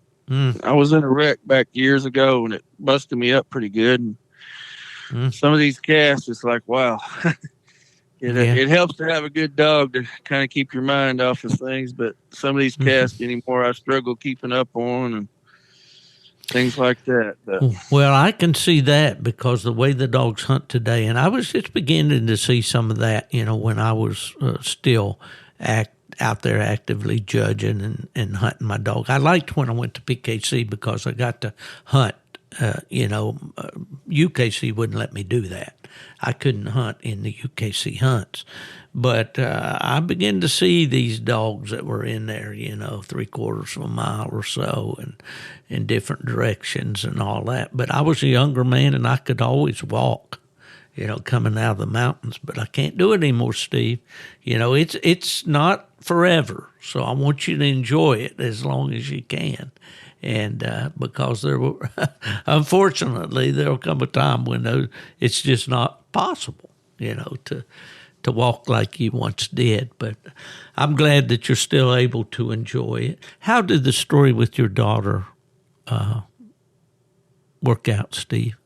I was in a wreck back years ago, and it busted me up pretty good. And some of these casts, it's like, wow. It helps to have a good dog to kind of keep your mind off of things, but some of these casts anymore, I struggle keeping up on and things like that. But. Well, I can see that because the way the dogs hunt today, and I was just beginning to see some of that, when I was still out there actively judging and hunting my dog. I liked when I went to PKC because I got to hunt. UKC wouldn't let me do that. I couldn't hunt in the UKC hunts. But I began to see these dogs that were in there, 3/4 of a mile or so and in different directions and all that. But I was a younger man and I could always walk, coming out of the mountains. But I can't do it anymore, Steve. It's not forever. So I want you to enjoy it as long as you can. And because unfortunately, there will come a time when it's just not possible, to walk like you once did. But I'm glad that you're still able to enjoy it. How did the story with your daughter work out, Steve?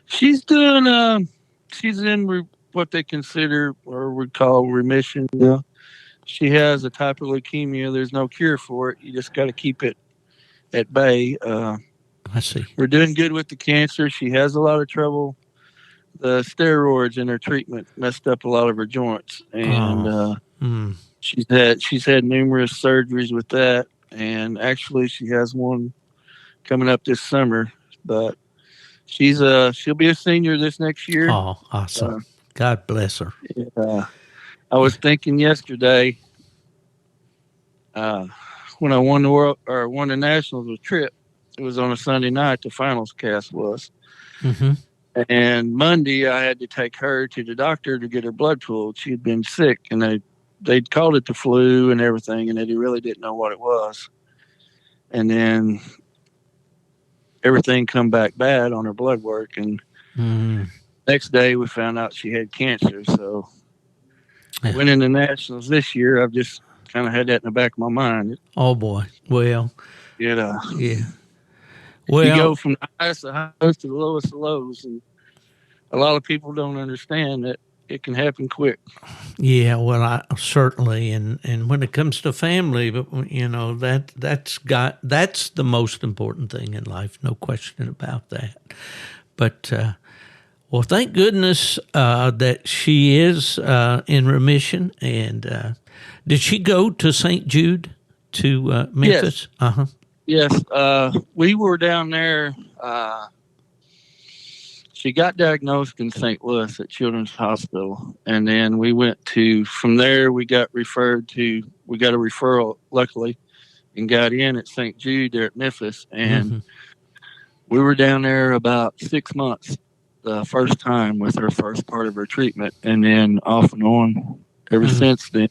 She's doing. She's in what they consider or would call remission. Yeah. She has a type of leukemia. There's no cure for it. You just got to keep it at bay. I see. We're doing good with the cancer. She has a lot of trouble. The steroids in her treatment messed up a lot of her joints, and she's had numerous surgeries with that. And actually, she has one coming up this summer. But she'll be a senior this next year. Oh, awesome! God bless her. I was thinking yesterday. When I won the Nationals with Tripp, it was on a Sunday night. The finals cast was, and Monday I had to take her to the doctor to get her blood pulled. She had been sick, and they'd called it the flu and everything, and they really didn't know what it was. And then everything come back bad on her blood work, and next day we found out she had cancer. So winning the Nationals this year, I've just kind of had that in the back of my mind. Oh boy! Well, yeah. Well, you go from the highest of highs to the lowest of lows, and a lot of people don't understand that it can happen quick. Yeah, well, I certainly, and when it comes to family, but that's the most important thing in life, no question about that. But well, thank goodness that she is in remission. And did she go to St. Jude to Memphis? Yes. Yes. We were down there. She got diagnosed in St. Louis at Children's Hospital. And then from there, we got a referral, luckily, and got in at St. Jude there at Memphis. And we were down there about 6 months the first time with her first part of her treatment. And then off and on ever since then.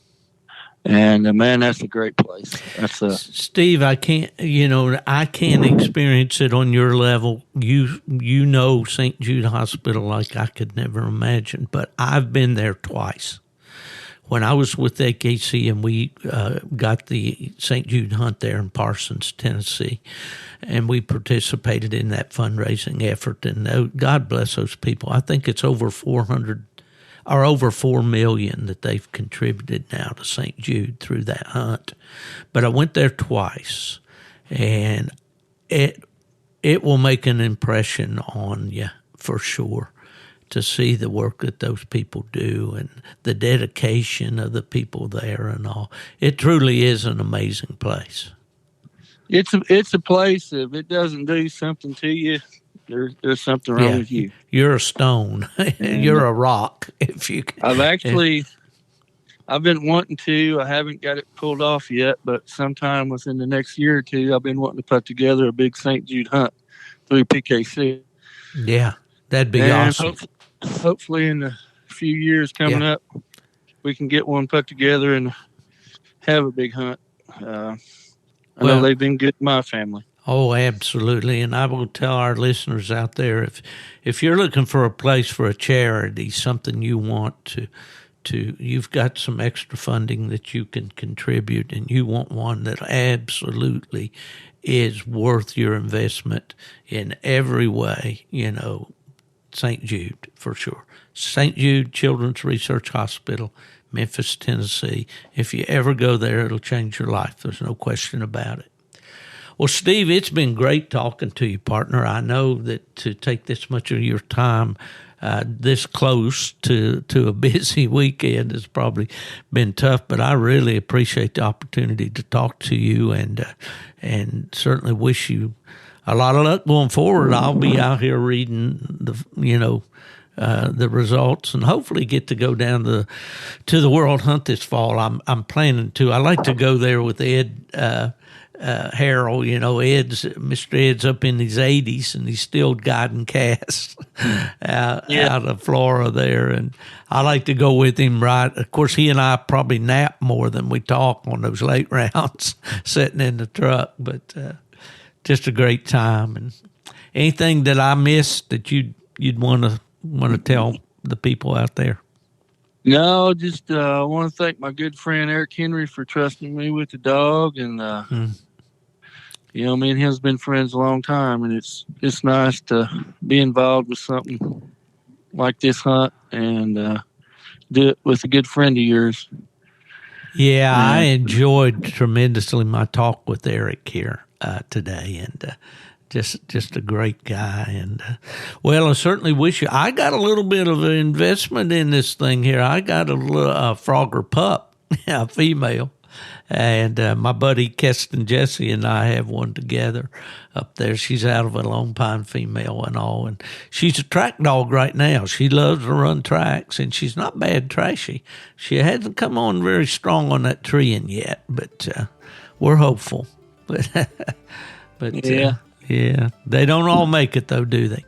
And man, that's a great place. That's Steve, I can't experience it on your level. You know St. Jude Hospital like I could never imagine, but I've been there twice. When I was with AKC and we got the St. Jude hunt there in Parsons, Tennessee, and we participated in that fundraising effort, and God bless those people. I think it's over 400 or over 4 million that they've contributed now to St. Jude through that hunt. But I went there twice, and it will make an impression on you for sure to see the work that those people do and the dedication of the people there and all. It truly is an amazing place. It's a place, if it doesn't do something to you, there's something wrong with you. You're a stone. You're a rock. If you can. I've been wanting to. I haven't got it pulled off yet, but sometime within the next year or two, I've been wanting to put together a big St. Jude hunt through PKC. Yeah, that'd be awesome. Hopefully in a few years coming up, we can get one put together and have a big hunt. I know they've been good to my family. Oh, absolutely. And I will tell our listeners out there, if you're looking for a place for a charity, something you want to you've got some extra funding that you can contribute, and you want one that absolutely is worth your investment in every way, St. Jude for sure. St. Jude Children's Research Hospital, Memphis, Tennessee. If you ever go there, it'll change your life. There's no question about it. Well, Steve, it's been great talking to you, partner. I know that to take this much of your time this close to a busy weekend has probably been tough, but I really appreciate the opportunity to talk to you and certainly wish you a lot of luck going forward. I'll be out here reading the results and hopefully get to go down to the World Hunt this fall. I'm planning to. I like to go there with Ed Harrell. Mr. Ed's up in his 80s and he's still guiding casts out of Florida there, and I like to go with him. Right, of course, he and I probably nap more than we talk on those late rounds, sitting in the truck, but. Just a great time. And anything that I missed that you'd want to tell the people out there? No, just I want to thank my good friend Eric Henry for trusting me with the dog, and me and him's been friends a long time, and it's nice to be involved with something like this hunt and do it with a good friend of yours. Yeah, I enjoyed tremendously my talk with Eric here today, and just a great guy. And I certainly wish you. I got a little bit of an investment in this thing here. I got a little Frogger pup, a female, and my buddy Keston Jesse and I have one together up there. She's out of a Lone Pine female and all, and she's a track dog right now. She loves to run tracks, and she's not bad trashy. She hasn't come on very strong on that treeing yet, but we're hopeful. But they don't all make it though, do they?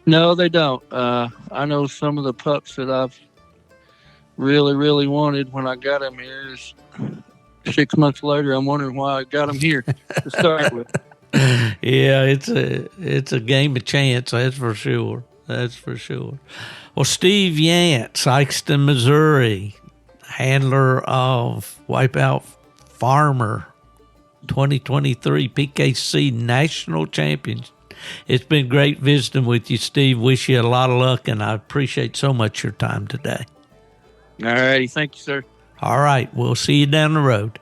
No, they don't. I know some of the pups that I've really, really wanted when I got them here. 6 months later, I'm wondering why I got them here to start with. Yeah, it's a game of chance. That's for sure. Well, Steve Yant, Sykeston, Missouri, handler of Wipeout Pharmer 2023 PKC National Champions. It's been great visiting with you, Steve. Wish you a lot of luck, and I appreciate so much your time today. All righty. Thank you, sir. All right. We'll see you down the road.